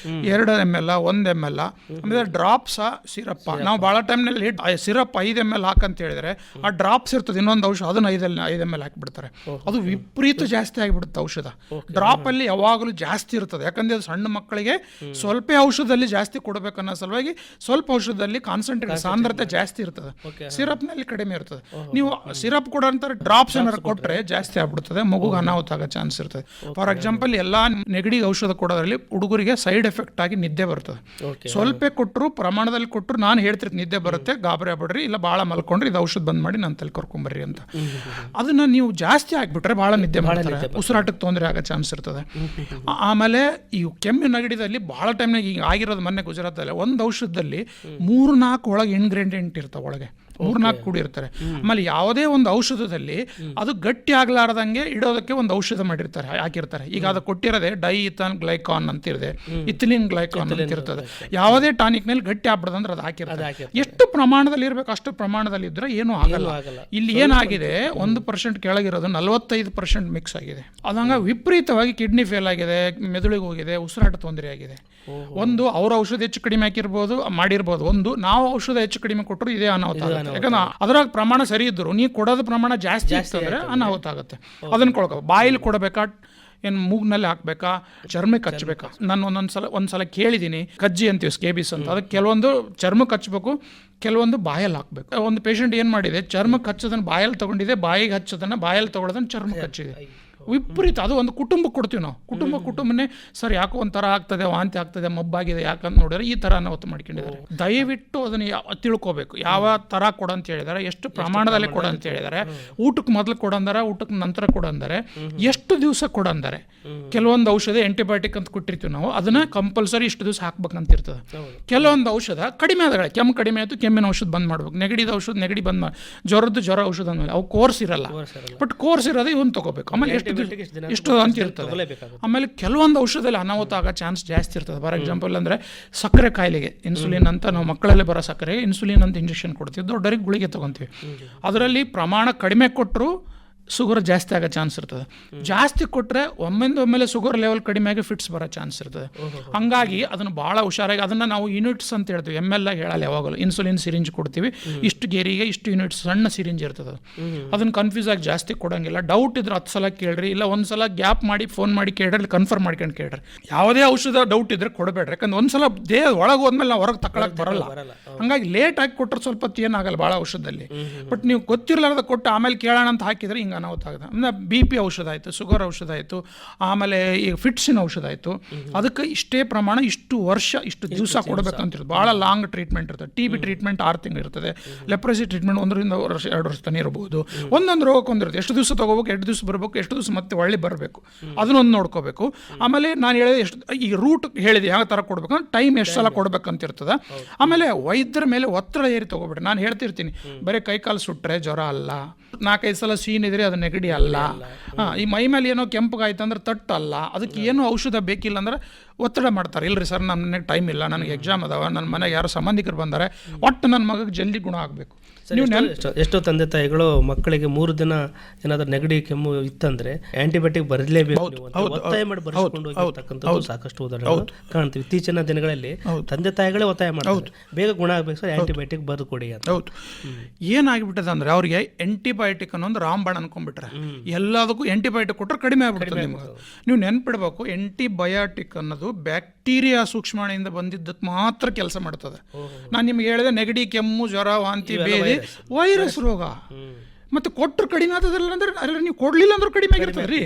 2 ml 1 ml, ಆಮೇಲೆ ಡ್ರಾಪ್ಸ ಸಿರಪ್. ನಾವು ಭಾಳ ಟೈಮ್ನಲ್ಲಿ ಸಿರಪ್ 5 ml ಹಾಕಂತ ಹೇಳಿದ್ರೆ ಆ ಡ್ರಾಪ್ಸ್ ಇರ್ತದೆ ಇನ್ನೊಂದು ಔಷಧ, ಅದನ್ನ 5 ml ಹಾಕಿಬಿಡ್ತಾರೆ. ಅದು ವಿಪರೀತ ಜಾಸ್ತಿ ಆಗಿಬಿಡುತ್ತೆ ಔಷಧ. ಡ್ರಾಪ್ ಅಲ್ಲಿ ಯಾವಾಗಲೂ ಜಾಸ್ತಿ ಇರ್ತದೆ, ಯಾಕಂದ್ರೆ ಅದು ಸಣ್ಣ ಮಕ್ಕಳಿಗೆ ಸ್ವಲ್ಪ ಔಷಧದಲ್ಲಿ ಜಾಸ್ತಿ ಕೊಡಬೇಕು ಅನ್ನೋ ಸಲುವಾಗಿ ಸ್ವಲ್ಪ ಔಷಧದಲ್ಲಿ ಕಾನ್ಸಂಟ್ರೇಟ್ ಸಾಂದ್ರತೆ ಜಾಸ್ತಿ ಇರ್ತದೆ, ಸಿರಪ್ನಲ್ಲಿ ಕಡಿಮೆ ಇರ್ತದೆ. ನೀವು ಸಿರಪ್ ಕೊಡೋಂಥ ಡ್ರಾಪ್ಸ್ ಏನಾರು ಕೊಟ್ಟರೆ ಜಾಸ್ತಿ ಆಗ್ಬಿಡ್ತದೆ, ಮಗುಗೆ ಅನಾಹುತ ಆಗೋ ಚಾನ್ಸ್ ಇರ್ತದೆ. ಫಾರ್ ಎಕ್ಸಾಂಪಲ್ ಎಲ್ಲ ನೆಗಡಿ ಔಷಧ ಕೊಡೋದ್ರಲ್ಲಿ ಹುಡುಗರಿಗೆ ಸೈಡ್ ಎಫೆಕ್ಟ್ ಆಗಿ ನಿದ್ದೆ ಬರ್ತದೆ. ಸ್ವಲ್ಪ ಕೊಟ್ಟರು, ಪ್ರಮಾಣದಲ್ಲಿ ಕೊಟ್ಟರು ನಾನು ಹೇಳ್ತಿರ್ತೀನಿ ನಿದ್ದೆ ಬರುತ್ತೆ, ಗಾಬರಿ ಆಗ್ಬಿಡ್ರಿ, ಇಲ್ಲ ಭಾಳ ಮಲ್ಕೊಂಡ್ರಿ ಇದು ಔಷಧ ಬಂದ್ ಮಾಡಿ ನಾನು ತಲೆ ಕರ್ಕೊಂಬರ್ರಿ ಅಂತ. ಅದನ್ನ ನೀವು ಜಾಸ್ತಿ ಆಗಿಬಿಟ್ರೆ ಭಾಳ ನಿದ್ದೆ ಮಾಡ್ತಾರೆ, ಉಸಿರಾಟಕ್ಕೆ ತೊಂದರೆ ಆಗೋ ಚಾನ್ಸ್ ಇರ್ತದೆ. ಆಮೇಲೆ ಈ ಕೆಮ್ಮು ನೆಗಡಿದಲ್ಲಿ ಭಾಳ ಟೈಮ್ನಾಗ ಈಗ ಆಗಿರೋದು ಮೊನ್ನೆ ಗುಜರಾತಲ್ಲಿ ಒಂದು ಔಷಧದಲ್ಲಿ 3-4 ಒಳಗೆ ಇಂಗ್ರೀಡಿಯೆಂಟ್ ಇರ್ತಾವೆ, ಒಳಗೆ 3-4 ಕೂಡಿರ್ತಾರೆ. ಆಮೇಲೆ ಯಾವುದೇ ಒಂದು ಔಷಧದಲ್ಲಿ ಅದು ಗಟ್ಟಿ ಆಗ್ಲಾರ್ದಂಗೆ ಇಡೋದಕ್ಕೆ ಒಂದು ಔಷಧ ಮಾಡಿರ್ತಾರೆ, ಹಾಕಿರ್ತಾರೆ. ಈಗ ಅದು ಕೊಟ್ಟಿರೋದೆ ಡೈಇಥಾನ್ ಗ್ಲೈಕಾನ್ ಅಂತಿರದೆ, ಇಥಿಲಿನ್ ಗ್ಲೈಕಾನ್ ಅಂತ ಇರ್ತದೆ. ಯಾವುದೇ ಟಾನಿಕ್ ನಲ್ಲಿ ಗಟ್ಟಿ ಆಗ್ಬಿಡೋದಂದ್ರೆ ಅದು ಹಾಕಿರ್ತಾರೆ. ಎಷ್ಟು ಪ್ರಮಾಣದಲ್ಲಿ ಇರಬೇಕು ಅಷ್ಟು ಪ್ರಮಾಣದಲ್ಲಿ ಇದ್ರೆ ಏನೂ ಆಗಲ್ಲ. ಇಲ್ಲಿ ಏನಾಗಿದೆ 1% ಕೆಳಗಿರೋದು 45% ಮಿಕ್ಸ್ ಆಗಿದೆ. ಅದಂಗ ವಿಪರೀತವಾಗಿ ಕಿಡ್ನಿ ಫೇಲ್ ಆಗಿದೆ, ಮೆದುಳಿಗೆ ಹೋಗಿದೆ, ಉಸಿರಾಟ ತೊಂದರೆ ಆಗಿದೆ. ಒಂದು ಅವ್ರ ಔಷಧ ಹೆಚ್ಚು ಕಡಿಮೆ ಹಾಕಿರ್ಬೋದು, ಮಾಡಿರ್ಬೋದು. ಒಂದು ನಾವು ಔಷಧ ಹೆಚ್ಚು ಕಡಿಮೆ ಕೊಟ್ಟರು ಇದೇ ಅನಾಹುತ ಆಗುತ್ತೆ. ಯಾಕಂದ್ರೆ ಅದ್ರಾಗ ಪ್ರಮಾಣ ಸರಿ ಇದ್ರು ನೀವು ಕೊಡೋದು ಪ್ರಮಾಣ ಜಾಸ್ತಿ ಆಗ್ತದ್ರೆ ಅನಾಹುತ ಆಗುತ್ತೆ. ಅದನ್ನ ಕೊಡ್ಕೋ, ಬಾಯಿಲಿ ಕೊಡಬೇಕಾ, ಏನು ಮೂಗ್ನಲ್ಲಿ ಹಾಕ್ಬೇಕಾ, ಚರ್ಮಕ್ಕೆ ಹಚ್ಚಬೇಕಾ. ನಾನು ಒಂದ್ಸಲ ಕೇಳಿದ್ದೀನಿ, ಕಜ್ಜಿ ಅಂತೀವಿ ಸ್ಕೇಬಿಸ್ ಅಂತ, ಅದಕ್ಕೆ ಕೆಲವೊಂದು ಚರ್ಮಕ್ಕೆ ಹಚ್ಚಬೇಕು, ಕೆಲವೊಂದು ಬಾಯಲ್ಲಿ ಹಾಕ್ಬೇಕು. ಒಂದು ಪೇಷಂಟ್ ಏನು ಮಾಡಿದೆ, ಚರ್ಮಕ್ಕೆ ಹಚ್ಚೋದನ್ನು ಬಾಯಲ್ಲಿ ತಗೊಂಡಿದೆ, ಬಾಯಿಗೆ ಹಚ್ಚೋದನ್ನು ಬಾಯಲ್ಲಿ ತಗೊಳ್ಳೋದನ್ನು ಚರ್ಮಕ್ಕೆ ಹಚ್ಚಿದೆ. ವಿಪರೀತ. ಅದು ಒಂದು ಕುಟುಂಬಕ್ಕೆ ಕೊಡ್ತೀವಿ ನಾವು, ಕುಟುಂಬನೇ ಸರ್ ಯಾಕೋ ಒಂಥರ ಆಗ್ತದೆ, ವಾಂತಿ ಆಗ್ತದೆ, ಮಬ್ಬಾಗಿದೆ, ಯಾಕಂತ ನೋಡಿದ್ರೆ ಈ ಥರ ಅನಾಹುತ ಮಾಡ್ಕೊಂಡಿದ್ದಾರೆ. ದಯವಿಟ್ಟು ಅದನ್ನು ತಿಳ್ಕೋಬೇಕು. ಯಾವ ಥರ ಕೊಡು ಅಂತ ಹೇಳಿದ್ದಾರೆ, ಎಷ್ಟು ಪ್ರಮಾಣದಲ್ಲಿ ಕೊಡು ಅಂತ ಹೇಳಿದ್ದಾರೆ, ಊಟಕ್ಕೆ ಮೊದಲು ಕೊಡಂದರೆ, ಊಟಕ್ಕೆ ನಂತರ ಕೊಡಂದರೆ, ಎಷ್ಟು ದಿವಸ ಕೊಡಂದರೆ. ಕೆಲವೊಂದು ಔಷಧ ಆಂಟಿಬಯೋಟಿಕ್ ಅಂತ ಕೊಟ್ಟಿರ್ತೀವಿ ನಾವು, ಅದನ್ನ ಕಂಪಲ್ಸರಿ ಇಷ್ಟು ದಿವಸ ಹಾಕ್ಬೇಕಂತ ಇರ್ತದೆ. ಕೆಲವೊಂದು ಔಷಧ ಕಡಿಮೆ ಆದಗಳೇ, ಕೆಮ್ಮು ಕಡಿಮೆ ಆಯಿತು, ಕೆಮ್ಮಿನ ಔಷಧ ಬಂದ್ ಮಾಡ್ಬೇಕು, ನೆಗಡಿದ ಔಷಧ ನೆಗಡಿ ಬಂದ್ ಮಾಡಿ, ಜ್ವರ ಔಷಧ ಅಂದಮೇಲೆ ಅವು ಕೋರ್ಸ್ ಇರಲ್ಲ, ಬಟ್ ಕೋರ್ಸ್ ಇರೋದೇ ಇವನ್ ತಗೋಬೇಕು. ಆಮೇಲೆ ಎಷ್ಟು ಅಂತ ಇರ್ತದೆ. ಆಮೇಲೆ ಕೆಲವೊಂದು ಔಷಧದಲ್ಲಿ ಅನಾಹುತ ಆಗೋ ಚಾನ್ಸ್ ಜಾಸ್ತಿ ಇರ್ತದೆ. ಫಾರ್ ಎಕ್ಸಾಂಪಲ್ ಅಂದರೆ ಸಕ್ಕರೆ ಕಾಯಿಲೆಗೆ ಇನ್ಸುಲಿನ್ ಅಂತ, ನಾವು ಮಕ್ಕಳಲ್ಲೇ ಬರೋ ಸಕ್ಕರೆ ಇನ್ಸುಲಿನ್ ಅಂತ ಇಂಜೆಕ್ಷನ್ ಕೊಡ್ತೀವಿ, ದೊಡ್ಡವರಿಗೆ ಗುಳಿಗೆ ತೊಗೊತೀವಿ. ಅದರಲ್ಲಿ ಪ್ರಮಾಣ ಕಡಿಮೆ ಕೊಟ್ಟರು ಶುಗರ್ ಜಾಸ್ತಿ ಆಗೋ ಚಾನ್ಸ್ ಇರ್ತದೆ. ಜಾಸ್ತಿ ಕೊಟ್ಟರೆ ಒಮ್ಮೆಲೆ ಶುಗರ್ ಲೆವೆಲ್ ಕಡಿಮೆ ಆಗಿ ಫಿಟ್ಸ್ ಬರೋ ಚಾನ್ಸ್ ಇರ್ತದೆ. ಹಂಗಾಗಿ ಅದನ್ನು ಭಾಳ ಹುಷಾರಾಗಿ, ಅದನ್ನು ನಾವು ಯೂನಿಟ್ಸ್ ಅಂತ ಹೇಳ್ತೀವಿ, ML ಹೇಳಲ್ಲ ಯಾವಾಗಲೂ. ಇನ್ಸುಲಿನ್ ಸಿರಿಂಜ್ ಕೊಡ್ತೀವಿ, ಇಷ್ಟು ಗೆರಿಗೆ ಇಷ್ಟು ಯೂನಿಟ್ಸ್ ಸಣ್ಣ ಸಿರಿಂಜ್ ಇರ್ತದೆ. ಅದನ್ನು ಕನ್ಫ್ಯೂಸ್ ಆಗಿ ಜಾಸ್ತಿ ಕೊಡೋಂಗಿಲ್ಲ. ಡೌಟ್ ಇದ್ರೆ 10 ಸಲ ಕೇಳ್ರಿ, ಇಲ್ಲ ಒಂದು ಸಲ ಗ್ಯಾಪ್ ಮಾಡಿ ಫೋನ್ ಮಾಡಿ ಕೇಳ್ರಿ, ಕನ್ಫರ್ಮ್ ಮಾಡ್ಕೊಂಡು ಕೇಳ್ರಿ. ಯಾವುದೇ ಔಷಧ ಡೌಟ್ ಇದ್ರೆ ಕೊಡಬೇಡ್ರಿ, ಯಾಕಂದ್ರೆ ಒಂದ್ಸಲ ದೇಹ ಒಳಗೆ ಹೋದ್ಮೇಲೆ ನಾವು ಹೊರಗೆ ತಗೊಳಕ್ಕೆ ಬರಲ್ಲ. ಹಂಗಾಗಿ ಲೇಟ್ ಆಗಿ ಕೊಟ್ಟರೆ ಸ್ವಲ್ಪ ಏನಾಗಲ್ಲ ಭಾಳ ಔಷಧದಲ್ಲಿ. ಬಟ್ ನೀವು ಗೊತ್ತಿರಲಾರ್ದ ಕೊಟ್ಟು ಆಮೇಲೆ ಕೇಳೋಣ ಅಂತ ಹಾಕಿದ್ರೆ ಹಿಂಗೆ ಅನಾಹುತ ಆಗುತ್ತೆ. ಅಂದರೆ BP ಔಷಧ ಆಯಿತು, ಶುಗರ್ ಔಷಧ ಆಯಿತು, ಆಮೇಲೆ ಈಗ ಫಿಟ್ಸಿನ ಔಷಧ ಆಯಿತು, ಅದಕ್ಕೆ ಇಷ್ಟೇ ಪ್ರಮಾಣ, ಇಷ್ಟು ವರ್ಷ, ಇಷ್ಟು ದಿವಸ ಕೊಡಬೇಕಂತಿರ್ತದೆ. ಭಾಳ ಲಾಂಗ್ ಟ್ರೀಟ್ಮೆಂಟ್ ಇರ್ತದೆ. TB ಟ್ರೀಟ್ಮೆಂಟ್ 6 ತಿಂಗಳು ಇರ್ತದೆ. ಲೆಪ್ರಸಿ ಟ್ರೀಟ್ಮೆಂಟ್ 1 ವರ್ಷ 2 ವರ್ಷ ತನಕ ಇರಬಹುದು. ಒಂದೊಂದು ರೋಗಕ್ಕೆ ಒಂದಿರುತ್ತೆ. ಎಷ್ಟು ದಿವಸ ತೊಗೋಬೇಕು, 2 ದಿವಸ ಬರಬೇಕು, ಎಷ್ಟು ದಿವಸ ಮತ್ತೆ ಒಳ್ಳೆ ಬರಬೇಕು, ಅದನ್ನೊಂದು ನೋಡ್ಕೋಬೇಕು. ಆಮೇಲೆ ನಾನು ಹೇಳಿದೆ ಎಷ್ಟು ಈ ರೂಟ್ ಹೇಳಿದೆ ಯಾವ ಥರ ಕೊಡಬೇಕು, ಟೈಮ್ ಎಷ್ಟು ಸಲ ಕೊಡಬೇಕಂತಿರ್ತದೆ. ಆಮೇಲೆ ವೈದ್ಯರ ಮೇಲೆ ಒತ್ತಡ ಏರಿ ತೊಗೋಬೇಡ್ರಿ. ನಾನು ಹೇಳ್ತಿರ್ತೀನಿ, ಬರೀ ಕೈಕಾಲು ಸುಟ್ಟರೆ ಜ್ವರ ಅಲ್ಲ, 4-5 ಸಲ ಸೀನ್ ಇದ್ರೆ ಅದು ನೆಗಡಿ ಅಲ್ಲ, ಈ ಮೈ ಮೇಲೆ ಏನೋ ಕೆಂಪಗಾಯ್ತು ಅಂದ್ರೆ ತಟ್ಟು ಅಲ್ಲ, ಅದಕ್ಕೆ ಏನೋ ಔಷಧ ಬೇಕಿಲ್ಲ ಅಂದ್ರೆ ಒತ್ತಡ ಮಾಡ್ತಾರೆ. ಇಲ್ಲರಿ ಸರ್, ನನಗೆ ಟೈಮ್ ಇಲ್ಲ, ನನಗೆ ಎಕ್ಸಾಮ್ ಅದಾವ, ನನ್ನ ಮನೆಗೆ ಯಾರೋ ಸಂಬಂಧಿಕರು ಬಂದರೆ ಒಟ್ಟು ನನ್ನ ಮಗಗೆ ಜಲ್ದಿ ಗುಣ ಆಗಬೇಕು.
ಎಷ್ಟೋ ತಂದೆ ತಾಯಿಗಳು ಮಕ್ಕಳಿಗೆ 3 ದಿನ ಏನಾದರೂ ನೆಗಡಿ ಕೆಮ್ಮು ಇತ್ತಂದ್ರೆ ಆಂಟಿಬಯೋಟಿಕ್ ಬರಲೇಬೇಕು ಒತ್ತಾಯ ಮಾಡಿ ಬರೆಸ್ಕೊಂಡು ಹೋಗಿರ್ತಕ್ಕಂಥದ್ದು ಸಾಕಷ್ಟು ಉದಾಹರಣೆಗಳು ಕಾಣ್ತೀವಿ. ಇತ್ತೀಚಿನ ದಿನಗಳಲ್ಲಿ ತಂದೆ ತಾಯಿಗಳೇ ಒತ್ತಾಯ ಮಾಡ್ತಾರೆ, ಬೇಗ ಗುಣ ಆಗಬೇಕು ಸರ್, ಆಂಟಿಬಯೋಟಿಕ್ ಬರೆದು ಕೊಡಿ ಅಂತ.
ಹೌದು, ಏನಾಗಿಬಿಟ್ಟದೆ ಅಂದ್ರೆ ಅವ್ರಿಗೆ ಆಂಟಿಬಯೋಟಿಕ್ ಅನ್ನೋದು ರಾಂಬಾಣ ಅನ್ಕೊಂಡ್ಬಿಟ್ರೆ, ಎಲ್ಲದಕ್ಕೂ ಆಂಟಿಬಯೋಟಿಕ್ ಕೊಟ್ಟರೆ ಕಡಿಮೆ ಆಗ್ಬಿಡ್ತದೆ ನಿಮ್ಗೆ. ನೀವು ನೆನ್ಪಿಡ್ಬೇಕು, ಆಂಟಿಬಯೋಟಿಕ್ ಅನ್ನೋದು ಬ್ಯಾಕ್ಟೀರಿಯಾ ಸೂಕ್ಷ್ಮಾಣುವಿಂದ ಬಂದಿದ್ದಕ್ಕೆ ಮಾತ್ರ ಕೆಲಸ ಮಾಡ್ತದೆ. ನಾನು ನಿಮ್ಗೆ ಹೇಳಿದೆ, ನೆಗಡಿ ಕೆಮ್ಮು ಜ್ವರ ವಾಂತಿ ಬೇದಿ ವೈರಸ್ ರೋಗ. ಮತ್ತೆ ಕೊಟ್ಟರು ಕಡಿಮೆ ಆಗ್ತದಲ್ಲ ಅಂದ್ರೆ ಅಲ್ಲ, ನೀವು ಕೊಡ್ಲಿಲ್ಲ ಅಂದ್ರೆ ಕಡಿಮೆ ಆಗಿರ್ತದೆ ರೀ.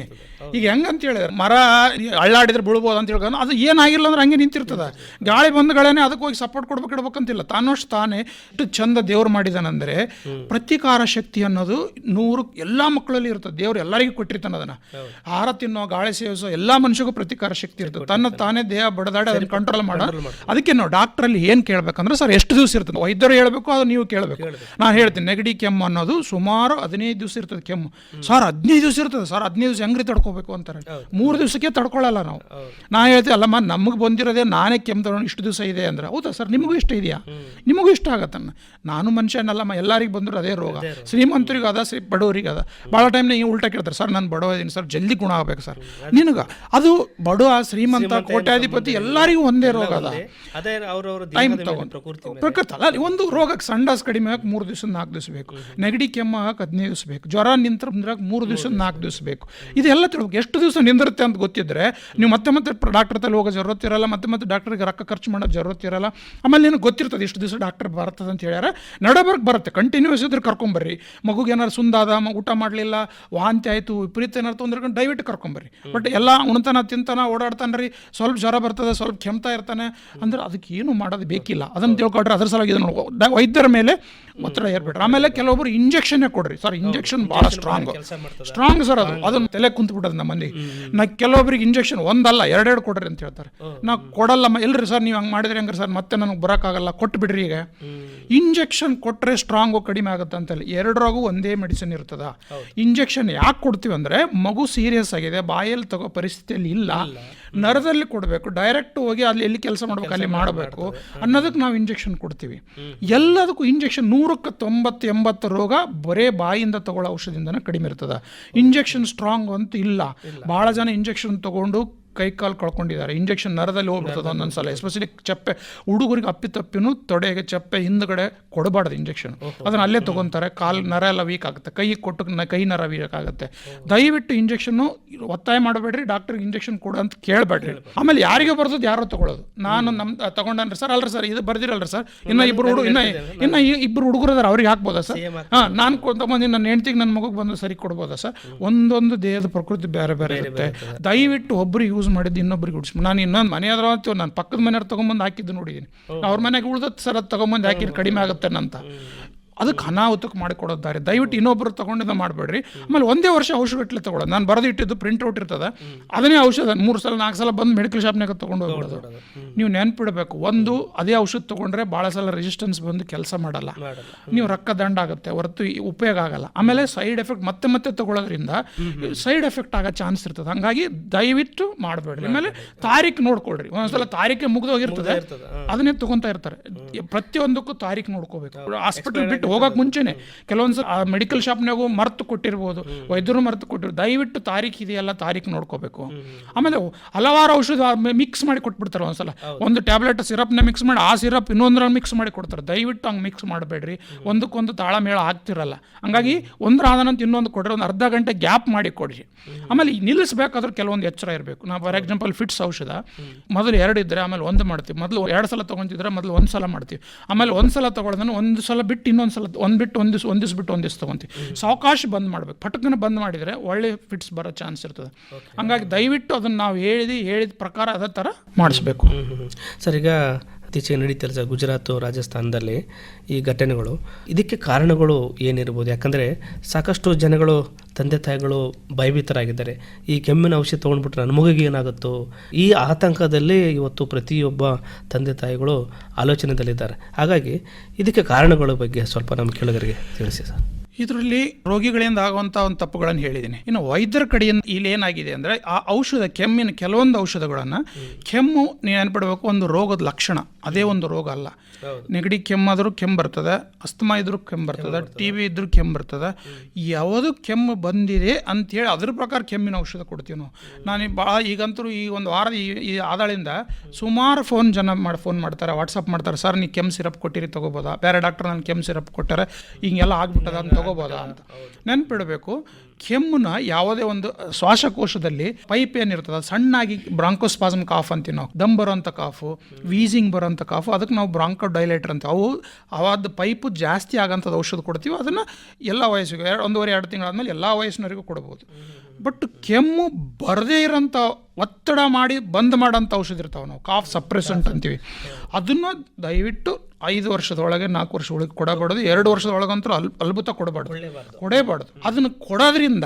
ಈಗ ಹೆಂಗಂತ ಹೇಳಿದ್ರೆ, ಮರ ಅಳ್ಳಾಡಿದ್ರೆ ಬೀಳ್ಬೋದು ಅಂತ ಹೇಳ್ಕೊಂಡು ಅದು ಏನಾಗಿಲ್ಲ ಅಂದ್ರೆ ಹಂಗೆ ನಿಂತಿರ್ತದೆ. ಗಾಳಿ ಬಂದಗಳೇನೆ ಅದಕ್ಕೆ ಹೋಗಿ ಸಪೋರ್ಟ್ ಕೊಡ್ಬೇಕಂತಿಲ್ಲ. ತಾನಷ್ಟು ತಾನೇ ಎಷ್ಟು ಚಂದ ದೇವ್ರು ಮಾಡಿದಾನಂದ್ರೆ, ಪ್ರತಿಕಾರ ಶಕ್ತಿ ಅನ್ನೋದು 100 ಎಲ್ಲ ಮಕ್ಕಳಲ್ಲಿ ಇರ್ತದೆ. ದೇವ್ರು ಎಲ್ಲರಿಗೂ ಕೊಟ್ಟಿರ್ತಾನೆ ಅದನ್ನ. ಆಹಾರ ತಿನ್ನೋ, ಗಾಳಿ ಸೇವಿಸೋ ಎಲ್ಲ ಮನುಷ್ಯಗೂ ಪ್ರತಿಕಾರ ಶಕ್ತಿ ಇರ್ತದೆ. ತನ್ನ ತಾನೇ ದೇಹ ಬಡದಾಡಿ ಅದನ್ನ ಕಂಟ್ರೋಲ್ ಮಾಡೋ. ಅದಕ್ಕೆ ನಾವು ಡಾಕ್ಟ್ರಲ್ಲಿ ಏನು ಕೇಳ್ಬೇಕಂದ್ರೆ, ಸರ್ ಎಷ್ಟು ದಿವಸ ಇರ್ತದೆ, ವೈದ್ಯರು ಹೇಳಬೇಕು, ಅದು ನೀವು ಕೇಳಬೇಕು. ನಾನು ಹೇಳ್ತೀನಿ, ನೆಗಡಿ ಕೆಮ್ಮು ಅನ್ನೋದು ಸುಮಾರು 15 ದಿವಸ ಇರ್ತದೆ ಕೆಮ್ಮು. ಸರ್ 15 ದಿವಸ ಇರ್ತದೆ ಸರ್, 15 ದಿವಸ ಹೆಂಗ್ರಿ ತಡ್ಕೋಬೇಕು ಅಂತಾರೆ. 3 ದಿವಸಕ್ಕೆ ತಡ್ಕೊಳ್ಳಲ್ಲ ನಾವು. ನಾ ಹೇಳ್ತೀವಿ, ಅಲ್ಲಮ್ಮ ನಮಗೆ ಬಂದಿರೋದೇ ನಾನೇ ಕೆಮ್ಮು ತಗೊಂಡು ಇಷ್ಟು ದಿವಸ ಇದೆ ಅಂದ್ರೆ, ಹೌದಾ ಸರ್ ನಿಮಗೂ ಇಷ್ಟ ಇದೆಯಾ, ನಿಮಗೂ ಇಷ್ಟ ಆಗತ್ತನ್ನ. ನಾನು ಮನುಷ್ಯನಲ್ಲಮ್ಮ, ಎಲ್ಲರಿಗೂ ಬಂದ್ರು ಅದೇ ರೋಗ. ಶ್ರೀಮಂತರಿಗೆ ಅದ, ಬಡವರಿಗೆ ಅದ. ಭಾಳ ಟೈಮ್ ನೀವು ಉಲ್ಟಾ ಕೇಳ್ತಾರೆ, ಸರ್ ನಾನು ಬಡವ ಇದೀನಿ ಸರ್, ಜಲ್ದಿ ಗುಣ ಆಗ್ಬೇಕು ಸರ್. ನಿನಗೆ ಅದು ಬಡವ ಶ್ರೀಮಂತ ಕೋಟ್ಯಾಧಿಪತಿ ಎಲ್ಲರಿಗೂ ಒಂದೇ ರೋಗ ಅದ. ಟೈಮ್ ತಗೊಂಡು ಪ್ರಕೃತಿ ಅಲ್ಲ, ಒಂದು ರೋಗಕ್ಕೆ ಸಂಡಾಸ್ ಕಡಿಮೆ ಆಗಕ್ಕೆ 3 ದಿವಸ 4 ದಿವಸ ಬೇಕು. ನೆಗಡಿ ಕೆಮ್ಮು ಆಗಕ್ಕೆ 15 ದಿವಸ ಬೇಕು. ಜ್ವರ ನಿಂತ್ರೆ 3 ದಿವಸ 4 ದಿವಸ ಬೇಕು. ಇದೆಲ್ಲ ತಿಳ್ಬೇಕು. ಎಷ್ಟು ದಿವಸ ನಿಂದಿರುತ್ತೆ ಅಂತ ಗೊತ್ತಿದ್ರೆ ನೀವು ಮತ್ತೆ ಡಾಕ್ಟರ್ ತಲೆ ಹೋಗೋ ಜरूरत ಇರಲ್ಲ, ಮತ್ತೆ ಡಾಕ್ಟರ್ಗೆ ರೊಕ್ಕ ಖರ್ಚು ಮಾಡೋ ಜरूरत ಇರಲ್ಲ. ಆಮೇಲೆ ನಿನಗೆ ಗೊತ್ತಿರ್ತದೆ ಇಷ್ಟು ದಿವಸ ಡಾಕ್ಟರ್ ಬರ್ತದೆ ಅಂತ ಹೇಳ್ಯಾರ, ನಡಬರ್ಕ್ ಬರುತ್ತೆ. ಕಂಟಿನ್ಯೂಸ್ ಇದ್ರೆ ಕರ್ಕೊಂಬರ್ರಿ. ಮಗುಗೆ ಏನಾರು ಸುಂದಾದ, ಊಟ ಮಾಡಲಿಲ್ಲ, ವಾಂತಿ ಆಯಿತು, ವಿಪರೀತ ಏನಾರು ತೊಂದ್ರೆ ದಯವಿಟ್ಟು ಕರ್ಕೊಂಬರ್ರಿ. ಬಟ್ ಎಲ್ಲ ಉಣ್ತಾನ ತಿಂತಾನ ಓಡಾಡ್ತಾನೆ ರೀ, ಸ್ವಲ್ಪ ಜ್ವರ ಬರ್ತದೆ, ಸ್ವಲ್ಪ ಕೆಮ್ತಾ ಇರ್ತಾನೆ ಅಂದ್ರೆ ಅದಕ್ಕೆ ಏನು ಮಾಡೋದು ಬೇಕಿಲ್ಲ. ಅದನ್ನು ತಿಳ್ಕೊಟ್ರೆ ಅದ್ರ ಸಲುವಾಗಿ ಇದನ್ನು ವೈದ್ಯರ ಮೇಲೆ ಒತ್ತಡ ಏರ್ಬಿಟ್ರೆ. ಆಮೇಲೆ ಕೆಲವೊಬ್ಬರು ಇಂಜೆಕ್ಷನ್ನೇ ಕೊಡ್ರಿ ಸರ್, ಇಂಜೆಕ್ಷನ್ ಭಾಳ ಸ್ಟ್ರಾಂಗ್ ಸರ್, ಅದನ್ನು ತಲೆ ಕುಂತ್ಬಿಟ್ಟದ ನಮ್ಮ ಮಂದಿಗೆ. ನಾ ಕೆಲವೊಬ್ರಿಗೆ ಇಂಜೆಕ್ಷನ್ ಒಂದಲ್ಲ 2 ಕೊಡ್ರಿ ಅಂತ ಹೇಳ್ತಾರೆ. ನಾ ಕೊಡಲ್ಲಮ್ಮ, ಎಲ್ರಿ ಸರ್ ನೀವು ಹಂಗೆ ಮಾಡಿದ್ರೆ ಹೆಂಗ್ರಿ ಸರ್, ಮತ್ತೆ ನನಗೆ ಬರೋಕ್ಕಾಗಲ್ಲ, ಕೊಟ್ಟು ಬಿಡ್ರಿ. ಈಗ ಇಂಜೆಕ್ಷನ್ ಕೊಟ್ಟರೆ ಸ್ಟ್ರಾಂಗು ಕಡಿಮೆ ಆಗುತ್ತೆ ಅಂತಲ್ಲ, 2 ಒಂದೇ ಮೆಡಿಸಿನ್ ಇರ್ತದ. ಇಂಜೆಕ್ಷನ್ ಯಾಕೆ ಕೊಡ್ತೀವಿ ಅಂದರೆ, ಮಗು ಸೀರಿಯಸ್ ಆಗಿದೆ, ಬಾಯಲ್ಲಿ ತಗೋ ಪರಿಸ್ಥಿತಿಯಲ್ಲಿ ಇಲ್ಲ, ನರದಲ್ಲಿ ಕೊಡಬೇಕು, ಡೈರೆಕ್ಟ್ ಹೋಗಿ ಅಲ್ಲಿ ಎಲ್ಲಿ ಕೆಲಸ ಮಾಡ್ಬೇಕು ಅಲ್ಲಿ ಮಾಡಬೇಕು ಅನ್ನೋದಕ್ಕೆ ನಾವು ಇಂಜೆಕ್ಷನ್ ಕೊಡ್ತೀವಿ. ಎಲ್ಲದಕ್ಕೂ ಇಂಜೆಕ್ಷನ್ 100ಕ್ಕೆ 90-80 ರೋಗ ಬರೇ ಬಾಯಿಂದ ತಗೊಳ್ಳೋ ಔಷಧಿಯಿಂದನೇ ಕಡಿಮೆ ಇರ್ತದೆ. ಇಂಜೆಕ್ಷನ್ ಸ್ಟ್ರಾಂಗ್ ಅಂತ ಇಲ್ಲ. ಭಾಳ ಜನ ಇಂಜೆಕ್ಷನ್ ತಗೊಂಡು ಕೈ ಕಾಲು ಕಳ್ಕೊಂಡಿದ್ದಾರೆ. ಇಂಜೆಕ್ಷನ್ ನರದಲ್ಲಿ ಹೋಗ್ಬಿಡ್ತದೆ ಒಂದೊಂದ್ಸಲ. ಎಸ್ಪೆಷಲಿ ಚಪ್ಪೆ ಹುಡುಗರಿಗೆ ಅಪ್ಪಿತಪ್ಪಿನೂ ತೊಡೆಗೆ ಚಪ್ಪೆ ಹಿಂದ್ಗಡೆ ಕೊಡಬಾರ್ದು ಇಂಜೆಕ್ಷನ್. ಅದನ್ನ ಅಲ್ಲೇ ತೊಗೊತಾರೆ, ಕಾಲು ನರ ಎಲ್ಲ ವೀಕ್ ಆಗುತ್ತೆ, ಕೈ ಕೊಟ್ಟು ಕೈ ನರ ವೀಕ್ ಆಗುತ್ತೆ. ದಯವಿಟ್ಟು ಇಂಜೆಕ್ಷನ್ನು ಒತ್ತಾಯ ಮಾಡಬೇಡ್ರಿ, ಡಾಕ್ಟರ್ಗೆ ಇಂಜೆಕ್ಷನ್ ಕೊಡು ಅಂತ ಕೇಳಬೇಡ್ರಿ. ಆಮೇಲೆ ಯಾರಿಗೆ ಬರ್ತದೆ ಯಾರೋ ತಗೊಳ್ಳೋದು. ನಾನು ತಗೊಂಡ್ರಿ ಸರ್, ಅಲ್ರಿ ಸರ್ ಇದು ಬರ್ದಿರಲ್ರಿ ಸರ್, ಇನ್ನು ಇಬ್ಬರು ಹುಡುಗರು ಅದಾರ, ಅವ್ರಿಗೆ ಹಾಕ್ಬೋದಾ ಸರ್? ನಾನು ತಗೊಂಡು ನನ್ನ ಹೆಂಡ್ತಿಗೆ ನನ್ನ ಮಗುಗೆ ಬಂದು ಸರಿ ಕೊಡ್ಬೋದಾ ಸರ್? ಒಂದೊಂದು ದೇಹದ ಪ್ರಕೃತಿ ಬೇರೆ ಬೇರೆ ಇರುತ್ತೆ. ದಯವಿಟ್ಟು ಒಬ್ಬರಿಗೆ ಯೂಸ್ ಮಾಡಿದ್ದು ಇನ್ನೊಬ್ರಿಗೆ ಉಡಿಸ್ಬಿಟ್ಟು, ನಾನು ಇನ್ನೊಂದು ಮನೆಯಾದ್ರೂ ನಾನು ಪಕ್ಕದ ಮನೆಯವ್ರು ತೊಗೊಂಬಂದು ಹಾಕಿದ್ದು ನೋಡಿದ್ದೀನಿ. ಅವ್ರ ಮನೆಗೆ ಉಳ್ದತ್ತು ಸರ್, ಅದು ತೊಗೊಂಬಂದು ಹಾಕಿದ್ರೆ ಕಡಿಮೆ ಆಗುತ್ತೆ ಅಂತ. ಅದಕ್ಕೆ ಅನಾಹುತಕ್ಕೆ ಮಾಡಿಕೊಡೋದಾರೆ. ದಯವಿಟ್ಟು ಇನ್ನೊಬ್ಬರು ತೊಗೊಂಡಿದ್ದ ಮಾಡಬೇಡ್ರಿ. ಆಮೇಲೆ ಒಂದೇ ವರ್ಷ ಔಷಧಗಟ್ಟಲೆ ತೊಗೊಳ್ಳೋದು. ನಾನು ಬರೆದು ಇಟ್ಟಿದ್ದು ಪ್ರಿಂಟ್ ಔಟ್ ಇರ್ತದೆ, ಅದನ್ನೇ ಔಷಧ 3 ಸಲ 4 ಸಲ ಬಂದು ಮೆಡಿಕಲ್ ಶಾಪ್ನಾಗ ತೊಗೊಂಡು ಹೋಗ್ಬಿಡೋದು. ನೀವು ನೆನ್ಪಿಡಬೇಕು, ಒಂದು ಅದೇ ಔಷಧ ತೊಗೊಂಡ್ರೆ ಭಾಳ ಸಲ ರೆಸಿಸ್ಟೆನ್ಸ್ ಬಂದು ಕೆಲಸ ಮಾಡಲ್ಲ, ನೀವು ರೊಕ್ಕ ದಂಡ ಆಗುತ್ತೆ ಹೊರತು ಉಪಯೋಗ ಆಗಲ್ಲ. ಆಮೇಲೆ ಸೈಡ್ ಎಫೆಕ್ಟ್ ಮತ್ತೆ ತೊಗೊಳ್ಳೋದ್ರಿಂದ ಸೈಡ್ ಎಫೆಕ್ಟ್ ಆಗೋ ಚಾನ್ಸ್ ಇರ್ತದೆ. ಹಾಗಾಗಿ ದಯವಿಟ್ಟು ಮಾಡಬೇಡ್ರಿ. ಆಮೇಲೆ ತಾರೀಕು ನೋಡ್ಕೊಳ್ರಿ. ಒಂದೊಂದ್ಸಲ ತಾರೀಕೆ ಮುಗಿದೋಗಿರ್ತದೆ, ಅದನ್ನೇ ತೊಗೊತಾ ಇರ್ತಾರೆ. ಪ್ರತಿಯೊಂದಕ್ಕೂ ತಾರೀಕು ನೋಡ್ಕೋಬೇಕು. ಹಾಸ್ಪಿಟಲ್ ಬಿಟ್ಟು ಹೋಗೋಕೆ ಮುಂಚೆನೆ ಕೆಲವೊಂದ್ಸಲ ಆ ಮೆಡಿಕಲ್ ಶಾಪ್ನಾಗೂ ಮರ್ತು ಕೊಟ್ಟಿರ್ಬೋದು, ವೈದ್ಯರು ಮರ್ತು ಕೊಟ್ಟಿರ್ಬೋದು. ದಯವಿಟ್ಟು ತಾರೀಖು ಇದೆಯಲ್ಲ, ತಾರೀಖು ನೋಡ್ಕೋಬೇಕು. ಆಮೇಲೆ ಹಲವಾರು ಔಷಧ ಮಿಕ್ಸ್ ಮಾಡಿ ಕೊಟ್ಬಿಡ್ತಾರೆ. ಒಂದ್ಸಲ ಒಂದು ಟ್ಯಾಬ್ಲೆಟ್ ಸಿರಪ್ನ ಮಿಕ್ಸ್ ಮಾಡಿ ಆ ಸಿರಪ್ ಇನ್ನೊಂದ್ರಲ್ಲಿ ಮಿಕ್ಸ್ ಮಾಡಿ ಕೊಡ್ತಾರೆ. ದಯವಿಟ್ಟು ಹಂಗೆ ಮಿಕ್ಸ್ ಮಾಡಬೇಡ್ರಿ, ಒಂದಕ್ಕೊಂದು ತಾಳಮೇಳ ಆಗ್ತಿರಲ್ಲ. ಹಂಗಾಗಿ ಒಂದ್ರ ಆದನಂತ ಇನ್ನೊಂದು ಕೊಡ್ರಿ, ಒಂದು ಅರ್ಧ ಗಂಟೆ ಗ್ಯಾಪ್ ಮಾಡಿ ಕೊಡ್ರಿ. ಆಮೇಲೆ ನಿಲ್ಲಿಸ್ಬೇಕಾದ್ರೆ ಕೆಲವೊಂದು ಎಚ್ಚರ ಇರಬೇಕು. ನಾವು ಫಾರ್ ಎಕ್ಸಾಂಪಲ್ ಫಿಟ್ಸ್ ಔಷಧ ಮೊದಲು 2 ಇದ್ದರೆ ಆಮೇಲೆ 1 ಮಾಡ್ತೀವಿ. ಮೊದಲು 2 ಸಲ ತೊಗೊತಿದ್ರೆ ಮೊದಲು 1 ಸಲ ಮಾಡ್ತೀವಿ. ಆಮೇಲೆ 1 ಸಲ ತೊಗೊಳೋದನ್ನು 1 ಸಲ ಬಿಟ್ಟು ಇನ್ನೊಂದು ಸಲ ಒಂದು ದಿವ್ಸ ಬಿಟ್ಟು ಒಂದು ದಿವ್ಸ ತೊಗೊತೀವಿ. ಸಾವಕಾಶ ಬಂದ್ ಮಾಡಬೇಕು. ಪಟಕನ ಬಂದ್ ಮಾಡಿದರೆ ಒಳ್ಳೆ ಫಿಟ್ಸ್ ಬರೋ ಚಾನ್ಸ್ ಇರ್ತದೆ. ಹಂಗಾಗಿ ದಯವಿಟ್ಟು ಅದನ್ನು ನಾವು ಹೇಳಿದ ಪ್ರಕಾರ ಅದೇ ಥರ ಮಾಡಿಸ್ಬೇಕು.
ಸರ್, ಈಗ ಇತ್ತೀಚೆಗೆ ನಡೀತಿಲ್ಲ ಸರ್ ಗುಜರಾತ್ ರಾಜಸ್ಥಾನದಲ್ಲಿ ಈ ಘಟನೆಗಳು, ಇದಕ್ಕೆ ಕಾರಣಗಳು ಏನಿರ್ಬೋದು? ಯಾಕಂದರೆ ಸಾಕಷ್ಟು ಜನಗಳು, ತಂದೆ ತಾಯಿಗಳು ಭಯಭೀತರಾಗಿದ್ದಾರೆ. ಈ ಕೆಮ್ಮಿನ ಔಷಧಿ ತೊಗೊಂಡ್ಬಿಟ್ರೆ ನನ್ನ ಮಗುಗೆ ಏನಾಗುತ್ತೋ ಈ ಆತಂಕದಲ್ಲಿ ಇವತ್ತು ಪ್ರತಿಯೊಬ್ಬ ತಂದೆ ತಾಯಿಗಳು ಆಲೋಚನೆಯಲ್ಲಿದ್ದಾರೆ. ಹಾಗಾಗಿ ಇದಕ್ಕೆ ಕಾರಣಗಳ ಬಗ್ಗೆ ಸ್ವಲ್ಪ ನಮ್ಮ ಕೇಳುಗರಿಗೆ ತಿಳಿಸಿ ಸರ್.
ಇದರಲ್ಲಿ ರೋಗಿಗಳಿಂದ ಆಗುವಂಥ ಒಂದು ತಪ್ಪುಗಳನ್ನು ಹೇಳಿದ್ದೀನಿ. ಇನ್ನು ವೈದ್ಯರ ಕಡೆಯಿಂದ ಇಲ್ಲಿ ಏನಾಗಿದೆ ಅಂದರೆ, ಆ ಔಷಧ ಕೆಮ್ಮಿನ ಕೆಲವೊಂದು ಔಷಧಗಳನ್ನು, ಕೆಮ್ಮು ನೀವು ನೆನಪಿಡಬೇಕು ಒಂದು ರೋಗದ ಲಕ್ಷಣ, ಅದೇ ಒಂದು ರೋಗ ಅಲ್ಲ. ನೆಗಡಿ ಕೆಮ್ಮಾದರೂ ಕೆಮ್ಮು ಬರ್ತದೆ, ಅಸ್ತಮಾ ಇದ್ರೂ ಕೆಮ್ಮು ಬರ್ತದೆ, TB ಇದ್ರೂ ಕೆಮ್ಮು ಬರ್ತದೆ. ಯಾವುದು ಕೆಮ್ಮು ಬಂದಿದೆ ಅಂಥೇಳಿ ಅದ್ರ ಪ್ರಕಾರ ಕೆಮ್ಮಿನ ಔಷಧ ಕೊಡ್ತೀವಿ ನಾವು. ನಾನು ಭಾಳ ಈಗಂತೂ ಈ ಒಂದು ವಾರದ ಈ ಆದಾಳಿಂದ ಸುಮಾರು ಜನ ಫೋನ್ ಮಾಡ್ತಾರೆ, ವಾಟ್ಸಪ್ ಮಾಡ್ತಾರೆ, ಸರ್ ನೀವು ಕೆಮ್ಮು ಸಿರಪ್ ಕೊಟ್ಟಿರಿ ತೊಗೋಬೋದಾ, ಬೇರೆ ಡಾಕ್ಟರ್ ನಾನು ಕೆಮ್ಮು ಸಿರಪ್ ಕೊಟ್ಟಾರೆ ಹಿಂಗೆಲ್ಲ ಆಗ್ಬಿಟ್ಟದ ಅಂತ ತೊಗೋಬೋದಾ ಅಂತ. ನೆನ್ಪಿಡಬೇಕು, ಕೆಮ್ಮುನ ಯಾವುದೇ ಒಂದು ಶ್ವಾಸಕೋಶದಲ್ಲಿ ಪೈಪ್ ಏನಿರ್ತದೆ ಸಣ್ಣಾಗಿ ಬ್ರಾಂಕೋಸ್ಪಾಸಮ್ ಕಾಫ್ ಅಂತೀವಿ ನಾವು, ದಮ್ ಬರೋಂಥ ಕಾಫು, ವೀಸಿಂಗ್ ಬರೋಂಥ ಕಾಫು, ಅದಕ್ಕೆ ನಾವು ಬ್ರಾಂಕೋ ಡೈಲೇಟರ್ ಅಂತ. ಅವಾದ ಪೈಪು ಜಾಸ್ತಿ ಆಗೋಂಥದ್ದು ಔಷಧ ಕೊಡ್ತೀವಿ. ಅದನ್ನು ಎಲ್ಲ ವಯಸ್ಸಿಗೆ 1.5-2 ತಿಂಗಳಾದ್ಮೇಲೆ ಎಲ್ಲ ವಯಸ್ಸಿನವರಿಗೂ ಕೊಡ್ಬೋದು. ಬಟ್ ಕೆಮ್ಮು ಬರದೇ ಇರೋಂಥ ಒತ್ತಡ ಮಾಡಿ ಬಂದ್ ಮಾಡೋಂಥ ಔಷಧ ಇರ್ತಾವೆ, ನಾವು ಕಾಫ್ ಸಪ್ರೆಸೆಂಟ್ ಅಂತೀವಿ. ಅದನ್ನು ದಯವಿಟ್ಟು 5 ವರ್ಷದೊಳಗೆ 4 ವರ್ಷ ಒಳಗೆ ಕೊಡಬಾರ್ದು. 2 ವರ್ಷದೊಳಗಂತೂ ಅಲ್ಬುತ ಕೊಡೇಬಾರ್ದು. ಅದನ್ನು ಕೊಡೋದ್ರಿಂದ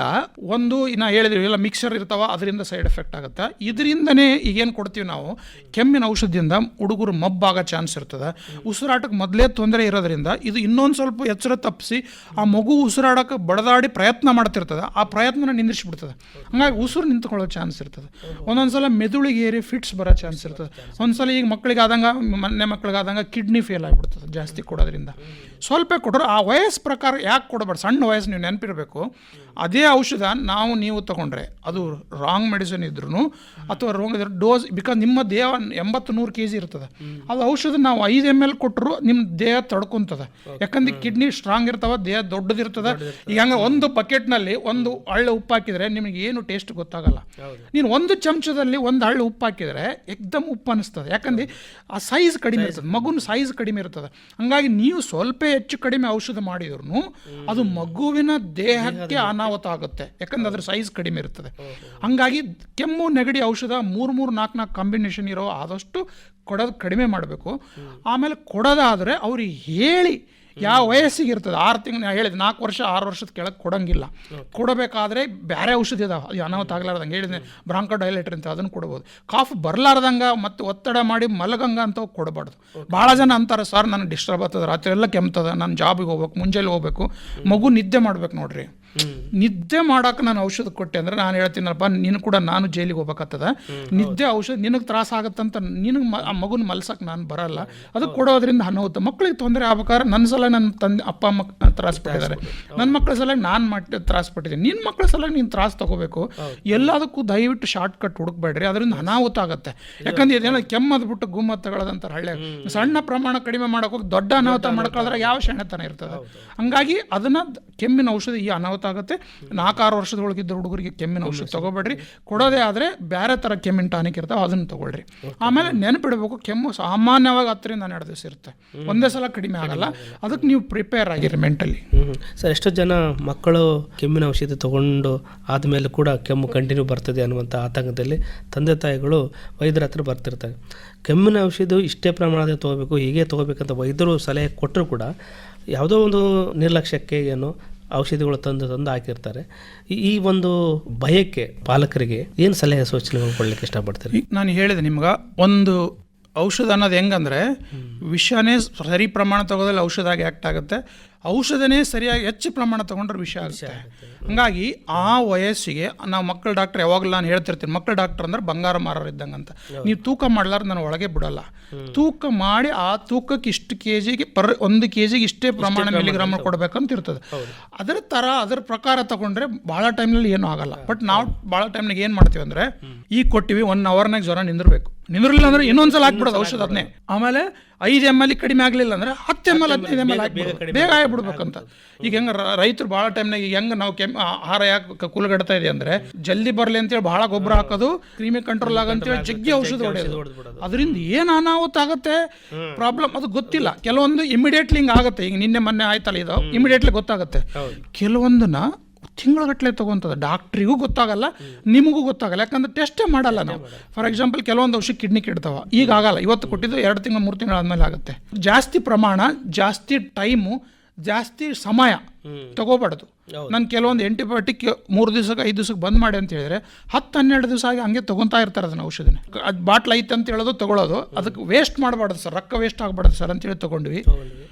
ಒಂದು ನಾ ಹೇಳಿದ್ವಿ ಎಲ್ಲ ಮಿಕ್ಸರ್ ಇರ್ತಾವ, ಅದರಿಂದ ಸೈಡ್ ಎಫೆಕ್ಟ್ ಆಗುತ್ತೆ. ಇದರಿಂದನೇ ಈಗೇನು ಕೊಡ್ತೀವಿ ನಾವು, ಕೆಮ್ಮಿನ ಔಷಧಿಯಿಂದ ಹುಡುಗರು ಮಬ್ಬಾಗೋ ಚಾನ್ಸ್ ಇರ್ತದೆ. ಉಸಿರಾಟಕ್ಕೆ ಮೊದಲೇ ತೊಂದರೆ ಇರೋದ್ರಿಂದ ಇದು ಇನ್ನೊಂದು ಸ್ವಲ್ಪ ಎಚ್ಚರ ತಪ್ಪಿಸಿ ಆ ಮಗು ಉಸಿರಾಡೋಕ್ಕೆ ಬಡದಾಡಿ ಪ್ರಯತ್ನ ಮಾಡ್ತಿರ್ತದೆ, ಆ ಪ್ರಯತ್ನ ನಿಂದಿರಿಸ್ಬಿಡ್ತದೆ. ಹಂಗಾಗಿ ಉಸಿರು ನಿಂತ್ಕೊಳ್ಳೋ ಚಾನ್ಸ್ ಇರ್ತದೆ. ಒಂದೊಂದ್ಸಲ ಮೆದುಳಿಗೆ ಏರಿ ಫಿಟ್ಸ್ ಬರೋ ಚಾನ್ಸ್ ಇರ್ತದೆ. ಒಂದ್ಸಲ ಈಗ ಮಕ್ಕಳಿಗಾದಂಗೆ ಕಿಡ್ನಿ ಫೇಲ್ ಆಗಿಬಿಡ್ತದೆ ಜಾಸ್ತಿ ಕೊಡೋದ್ರಿಂದ. ಸ್ವಲ್ಪ ಕೊಟ್ಟರು ಆ ವಯಸ್ಸು ಪ್ರಕಾರ ಯಾಕೆ ಕೊಡಬಾರ್ದು. ಸಣ್ಣ ವಯಸ್ಸು ನೀವು ನೆನಪಿರಬೇಕು, ಅದೇ ಔಷಧ ನೀವು ತೊಗೊಂಡ್ರೆ ಅದು ರಾಂಗ್ ಮೆಡಿಸಿನ್ ಇದ್ರೂ ಅಥವಾ ರೋಗ ಡೋಸ್, ಬಿಕಾಸ್ ನಿಮ್ಮ ದೇಹ 80-100 kg ಇರ್ತದೆ. ಅದು ಔಷಧ ನಾವು 5 ml ಕೊಟ್ಟರು ನಿಮ್ಮ ದೇಹ ತಡ್ಕೊತದೆ. ಯಾಕಂದ್ರೆ ಕಿಡ್ನಿ ಸ್ಟ್ರಾಂಗ್ ಇರ್ತಾವೆ, ದೇಹ ದೊಡ್ಡದಿರ್ತದೆ. ಈಗ ಹಂಗೆ ಒಂದು ಬಕೆಟ್ನಲ್ಲಿ 1 ಹಳ್ಳ ಉಪ್ಪು ಹಾಕಿದರೆ ನಿಮಗೆ ಏನು ಟೇಸ್ಟ್ ಗೊತ್ತಾಗಲ್ಲ. ನೀನು 1 ಚಮಚದಲ್ಲಿ 1 ಹಳ್ಳ ಉಪ್ಪು ಹಾಕಿದರೆ ಎಕ್ದಮ್ ಉಪ್ಪು ಅನ್ನಿಸ್ತದೆ. ಯಾಕಂದ್ರೆ ಆ ಸೈಜ್ ಕಡಿಮೆ ಇರ್ತದೆ, ಮಗುನ ಸೈಜ್ ಕಡಿಮೆ ಇರ್ತದೆ. ಹಂಗಾಗಿ ನೀವು ಸ್ವಲ್ಪ ಹೆಚ್ಚು ಕಡಿಮೆ ಔಷಧ ಮಾಡಿದ್ರು ಅದು ಮಗುವಿನ ದೇಹಕ್ಕೆ ಅನಾಹುತ ಆಗುತ್ತೆ, ಯಾಕಂದ್ರೆ ಅದ್ರ ಸೈಜ್ ಕಡಿಮೆ ಇರ್ತದೆ. ಹಂಗಾಗಿ ಕೆಮ್ಮು ನೆಗಡಿ ಔಷಧ 3-4 ಕಾಂಬಿನೇಷನ್ ಇರೋ ಆದಷ್ಟು ಕೊಡೋದು ಕಡಿಮೆ ಮಾಡಬೇಕು. ಆಮೇಲೆ ಕೊಡೋದಾದರೆ ಅವ್ರಿಗೆ ಹೇಳಿ ಯಾವ ವಯಸ್ಸಿಗೆ ಇರ್ತದೆ. 6 ತಿಂಗಳು ಹೇಳಿದೆ, 4 ವರ್ಷ 6 ವರ್ಷದ ಕೆಳಗೆ ಕೊಡೋಂಗಿಲ್ಲ. ಕೊಡಬೇಕಾದ್ರೆ ಬೇರೆ ಔಷಧಿ ಇದಾವೆ, ಅದು ಅನಾಹುತ ಆಗಲಾರ್ದಂಗೆ ಹೇಳಿದೆ, ಬ್ರಾಂಕೋ ಡೈಲೇಟರ್ ಅಂತ, ಅದನ್ನು ಕೊಡ್ಬೋದು. ಕಾಫ್ ಬರಲಾರ್ದಂಗೆ ಮತ್ತು ಒತ್ತಡ ಮಾಡಿ ಮಲಗಂಗ ಅಂತ ಕೊಡಬಾರ್ದು. ಭಾಳ ಜನ ಅಂತಾರೆ, ಸರ್ ನನಗೆ ಡಿಸ್ಟರ್ಬ್ ಆಗ್ತದೆ, ರಾತ್ರಿ ಎಲ್ಲ ಕೆಮ್ತದೆ, ನಾನು ಜಾಬಿಗೆ ಹೋಗ್ಬೇಕು, ಮುಂಜಾನೆ ಹೋಗ್ಬೇಕು, ಮಗು ನಿದ್ದೆ ಮಾಡ್ಬೇಕು. ನೋಡ್ರಿ, ನಿದ್ದೆ ಮಾಡೋಕೆ ನಾನು ಔಷಧ ಕೊಟ್ಟೆ ಅಂದರೆ ನಾನು ಹೇಳ್ತೀನಪ್ಪ, ನೀನು ಕೂಡ ನಾನು ಜೈಲಿಗೆ ಹೋಗ್ಬೇಕಾಗ್ತದೆ. ನಿದ್ದೆ ಔಷಧ ನಿನಗೆ ತ್ರಾಸ ಆಗುತ್ತಂತ ನಿನಗೆ ಆ ಮಗುನ ಮಲ್ಸಕ್ಕೆ ನಾನು ಬರಲ್ಲ. ಅದು ಕೊಡೋದ್ರಿಂದ ಅನಾಹುತ. ಮಕ್ಕಳಿಗೆ ತೊಂದರೆ ಆಗ್ಬೇಕಾದ್ರೆ ನನ್ನ ಸಲ ನನ್ನ ತಂದೆ ಅಪ್ಪ ಅಮ್ಮ ತ್ರಾಸ ಪಟ್ಟಿದ್ದಾರೆ, ನನ್ನ ಮಕ್ಕಳ ಸಲ ನಾನು ತ್ರಾಸ ಪಟ್ಟಿದ್ದೀನಿ. ನಿನ್ನ ಮಕ್ಕಳ ಸಲ ನೀನು ತ್ರಾಸ ತಗೋಬೇಕು. ಎಲ್ಲದಕ್ಕೂ ದಯವಿಟ್ಟು ಶಾರ್ಟ್ ಕಟ್ ಹುಡುಕ್ಬೇಡ್ರಿ, ಅದರಿಂದ ಅನಾಹುತ ಆಗುತ್ತೆ. ಯಾಕಂದ್ರೆ ಇದೇನೋ ಕೆಮ್ಮದ್ ಬಿಟ್ಟು ಗುಮ್ಮತ್ ತಗೊಳ್ಳೋದಂತಾರೆ ಹಳ್ಳಿ. ಸಣ್ಣ ಪ್ರಮಾಣ ಕಡಿಮೆ ಮಾಡೋಕೆ ದೊಡ್ಡ ಅನಾಹುತ ಮಾಡ್ಕೊಳ್ಳೋದ್ರೆ ಯಾವ ಶೆಣೆತನ ಇರ್ತದೆ. ಹಂಗಾಗಿ ಅದನ್ನ ಕೆಮ್ಮಿನ ಔಷಧಿ ಈ ಅನಾಹುತ ಆಗುತ್ತೆ. 4-6 ವರ್ಷದ ಒಳಗಿದ್ದ ಹುಡುಗರಿಗೆ ಕೆಮ್ಮಿನ ಔಷಧ ತಗೋಬೇಡ್ರಿ. ಕೊಡೋದೇ ಆದರೆ ಬೇರೆ ಥರ ಕೆಮ್ಮಿನ ಟಾನಿಕ್ ಇರ್ತಾವೆ, ಅದನ್ನು ತಗೊಳ್ರಿ. ಆಮೇಲೆ ನೆನಪಿಡಬೇಕು, ಕೆಮ್ಮು ಸಾಮಾನ್ಯವಾಗಿ 10-12 ದಿವಸ ಇರುತ್ತೆ, ಒಂದೇ ಸಲ ಕಡಿಮೆ ಆಗಲ್ಲ. ಅದಕ್ಕೆ ನೀವು ಪ್ರಿಪೇರ್ ಆಗಿರಿ ಮೆಂಟಲಿ.
ಸರ್, ಎಷ್ಟೋ ಜನ ಮಕ್ಕಳು ಕೆಮ್ಮಿನ ಔಷಧಿ ತಗೊಂಡು ಆದಮೇಲೆ ಕೂಡ ಕೆಮ್ಮು ಕಂಟಿನ್ಯೂ ಬರ್ತದೆ ಅನ್ನುವಂಥ ಆತಂಕದಲ್ಲಿ ತಂದೆ ತಾಯಿಗಳು ವೈದ್ಯರ ಹತ್ರ ಬರ್ತಿರ್ತಾರೆ. ಕೆಮ್ಮಿನ ಔಷಧಿ ಇಷ್ಟೇ ಪ್ರಮಾಣದಲ್ಲಿ ತೊಗೋಬೇಕು, ಹೀಗೆ ತೊಗೋಬೇಕಂತ ವೈದ್ಯರು ಸಲಹೆ ಕೊಟ್ಟರು ಕೂಡ ಯಾವುದೋ ಒಂದು ನಿರ್ಲಕ್ಷ್ಯಕ್ಕೆ ಏನು ಔಷಧಿಗಳು ತಂದು ಹಾಕಿರ್ತಾರೆ. ಈ ಒಂದು ಭಯಕ್ಕೆ ಪಾಲಕರಿಗೆ ಏನು ಸಲಹೆ ಸೂಚನೆಗಳು ಕೊಡಲಿಕ್ಕೆ ಇಷ್ಟಪಡ್ತೀರಿ?
ನಾನು ಹೇಳಿದೆ ನಿಮ್ಗೆ, ಒಂದು ಔಷಧ ಅನ್ನೋದು ಹೆಂಗಂದರೆ ವಿಷನೇ ಸರಿ ಪ್ರಮಾಣ ತಗೋದಲ್ಲಿ ಔಷಧ ಆಗಿ ಆ್ಯಕ್ಟ್ ಆಗುತ್ತೆ. ಔಷಧನೇ ಸರಿಯಾಗಿ ಹೆಚ್ಚು ಪ್ರಮಾಣ ತೊಗೊಂಡ್ರೆ ವಿಷಯ ಆಗುತ್ತೆ. ಹಂಗಾಗಿ ಆ ವಯಸ್ಸಿಗೆ ನಾವು ಮಕ್ಕಳ ಡಾಕ್ಟರ್ ಯಾವಾಗಲೂ ನಾನು ಹೇಳ್ತಿರ್ತೀನಿ, ಮಕ್ಕಳ ಡಾಕ್ಟರ್ ಅಂದ್ರೆ ಬಂಗಾರ ಮಾರೋರು ಇದ್ದಂಗೆ ಅಂತ. ನೀವು ತೂಕ ಮಾಡ್ಲಾರ್ದು ನಾನು ಒಳಗೆ ಬಿಡೋಲ್ಲ. ತೂಕ ಮಾಡಿ ಆ ತೂಕಕ್ಕೆ ಇಷ್ಟು ಕೆಜಿಗೆ ಒಂದು ಕೆಜಿಗೆ ಇಷ್ಟೇ ಪ್ರಮಾಣ ಮಿಲಿಗ್ರಾಮ್ ಕೊಡ್ಬೇಕಂತ ಇರ್ತದೆ. ಅದರ ಪ್ರಕಾರ ತಗೊಂಡ್ರೆ ಭಾಳ ಟೈಮ್ನಲ್ಲಿ ಏನೂ ಆಗಲ್ಲ. ಬಟ್ ನಾವು ಭಾಳ ಟೈಮ್ನಾಗ ಏನು ಮಾಡ್ತೀವಿ ಅಂದರೆ, ಈಗ ಕೊಟ್ಟಿವಿ 1 ಅವರ್ನಾಗ ಜ್ವರ ನಿಂದಿರಲಿಲ್ಲ ಅಂದ್ರೆ ಇನ್ನೊಂದ್ಸಲ ಹಾಕ್ಬಿಡೋದು ಔಷಧ ಅದನ್ನೇ. ಆಮೇಲೆ 5 ml ಕಡಿಮೆ ಆಗಲಿಲ್ಲ ಅಂದರೆ 10 ml 15 ml ಹಾಕ್ಬಿಡೋದು, ಬೇಗ ಆಗಿಬಿಡ್ಬೇಕಂತ. ಈಗ ಹೆಂಗೆ ರೈತರು ಭಾಳ ಟೈಮ್ನಾಗ ಈಗ ಹೆಂಗೆ ನಾವು ಆಹಾರ ಯಾಕೆ ಕುಲಗಡ್ತಾ ಇದೆ ಅಂದರೆ, ಜಲ್ದಿ ಬರಲಿ ಅಂತೇಳಿ ಭಾಳ ಗೊಬ್ಬರ ಹಾಕೋದು, ಕ್ರಿಮಿ ಕಂಟ್ರೋಲ್ ಆಗಂತೇಳಿ ಜಗ್ಗಿ ಔಷಧ ಹೊಡೆಯೋದು. ಅದರಿಂದ ಏನು ಅನಾಹುತ ಆಗುತ್ತೆ ಪ್ರಾಬ್ಲಮ್ ಅದು ಗೊತ್ತಿಲ್ಲ. ಕೆಲವೊಂದು ಇಮಿಡಿಯೇಟ್ಲಿ ಹಿಂಗೆ ಆಗುತ್ತೆ. ಈಗ ನಿನ್ನೆ ಮೊನ್ನೆ ಆಯ್ತಲ್ಲ, ಇದು ಇಮಿಡಿಯೇಟ್ಲಿ ಗೊತ್ತಾಗುತ್ತೆ. ಕೆಲವೊಂದನ್ನ ತಿಂಗಳಗಟ್ಟಲೆ ತೊಗೊತದ, ಡಾಕ್ಟ್ರಿಗೂ ಗೊತ್ತಾಗಲ್ಲ, ನಿಮಗೂ ಗೊತ್ತಾಗಲ್ಲ. ಯಾಕಂದ್ರೆ ಟೆಸ್ಟೇ ಮಾಡಲ್ಲ ನಾವು. ಫಾರ್ ಎಕ್ಸಾಂಪಲ್ ಕೆಲವೊಂದು ಔಷಧಿ ಕಿಡ್ನಿ ಕೆಡ್ತಾವ, ಈಗ ಆಗಲ್ಲ, ಇವತ್ತು ಕೊಟ್ಟಿದ್ದು 2 ತಿಂಗಳು 3 ತಿಂಗಳು ಆದಮೇಲೆ ಆಗುತ್ತೆ. ಜಾಸ್ತಿ ಪ್ರಮಾಣ, ಜಾಸ್ತಿ ಟೈಮು, ಜಾಸ್ತಿ ಸಮಯ ತಗೋಬಾರ್ದು. ನಾನು ಕೆಲವೊಂದು ಆಂಟಿಬಯೋಟಿಕ್ 3 ದಿವಸಕ್ಕೆ 5 ದಿವಸಕ್ಕೆ ಬಂದ್ ಮಾಡಿ ಅಂತ ಹೇಳಿದ್ರೆ 10-12 ದಿವಸ ಆಗಿ ಹಂಗೆ ತೊಗೊತಾ ಇರ್ತಾರೆ ಅದನ್ನ ಔಷಧಿನ. ಅದು ಬಾಟ್ಲ್ ಐತೆ ಅಂತ ಹೇಳೋದು ತಗೊಳ್ಳೋದು, ಅದಕ್ಕೆ ವೇಸ್ಟ್ ಮಾಡಬಾರ್ದು ಸರ್, ರೊಕ್ಕ ವೇಸ್ಟ್ ಆಗಬಾರ್ದು ಸರ್ ಅಂತೇಳಿ ತೊಗೊಂಡ್ವಿ.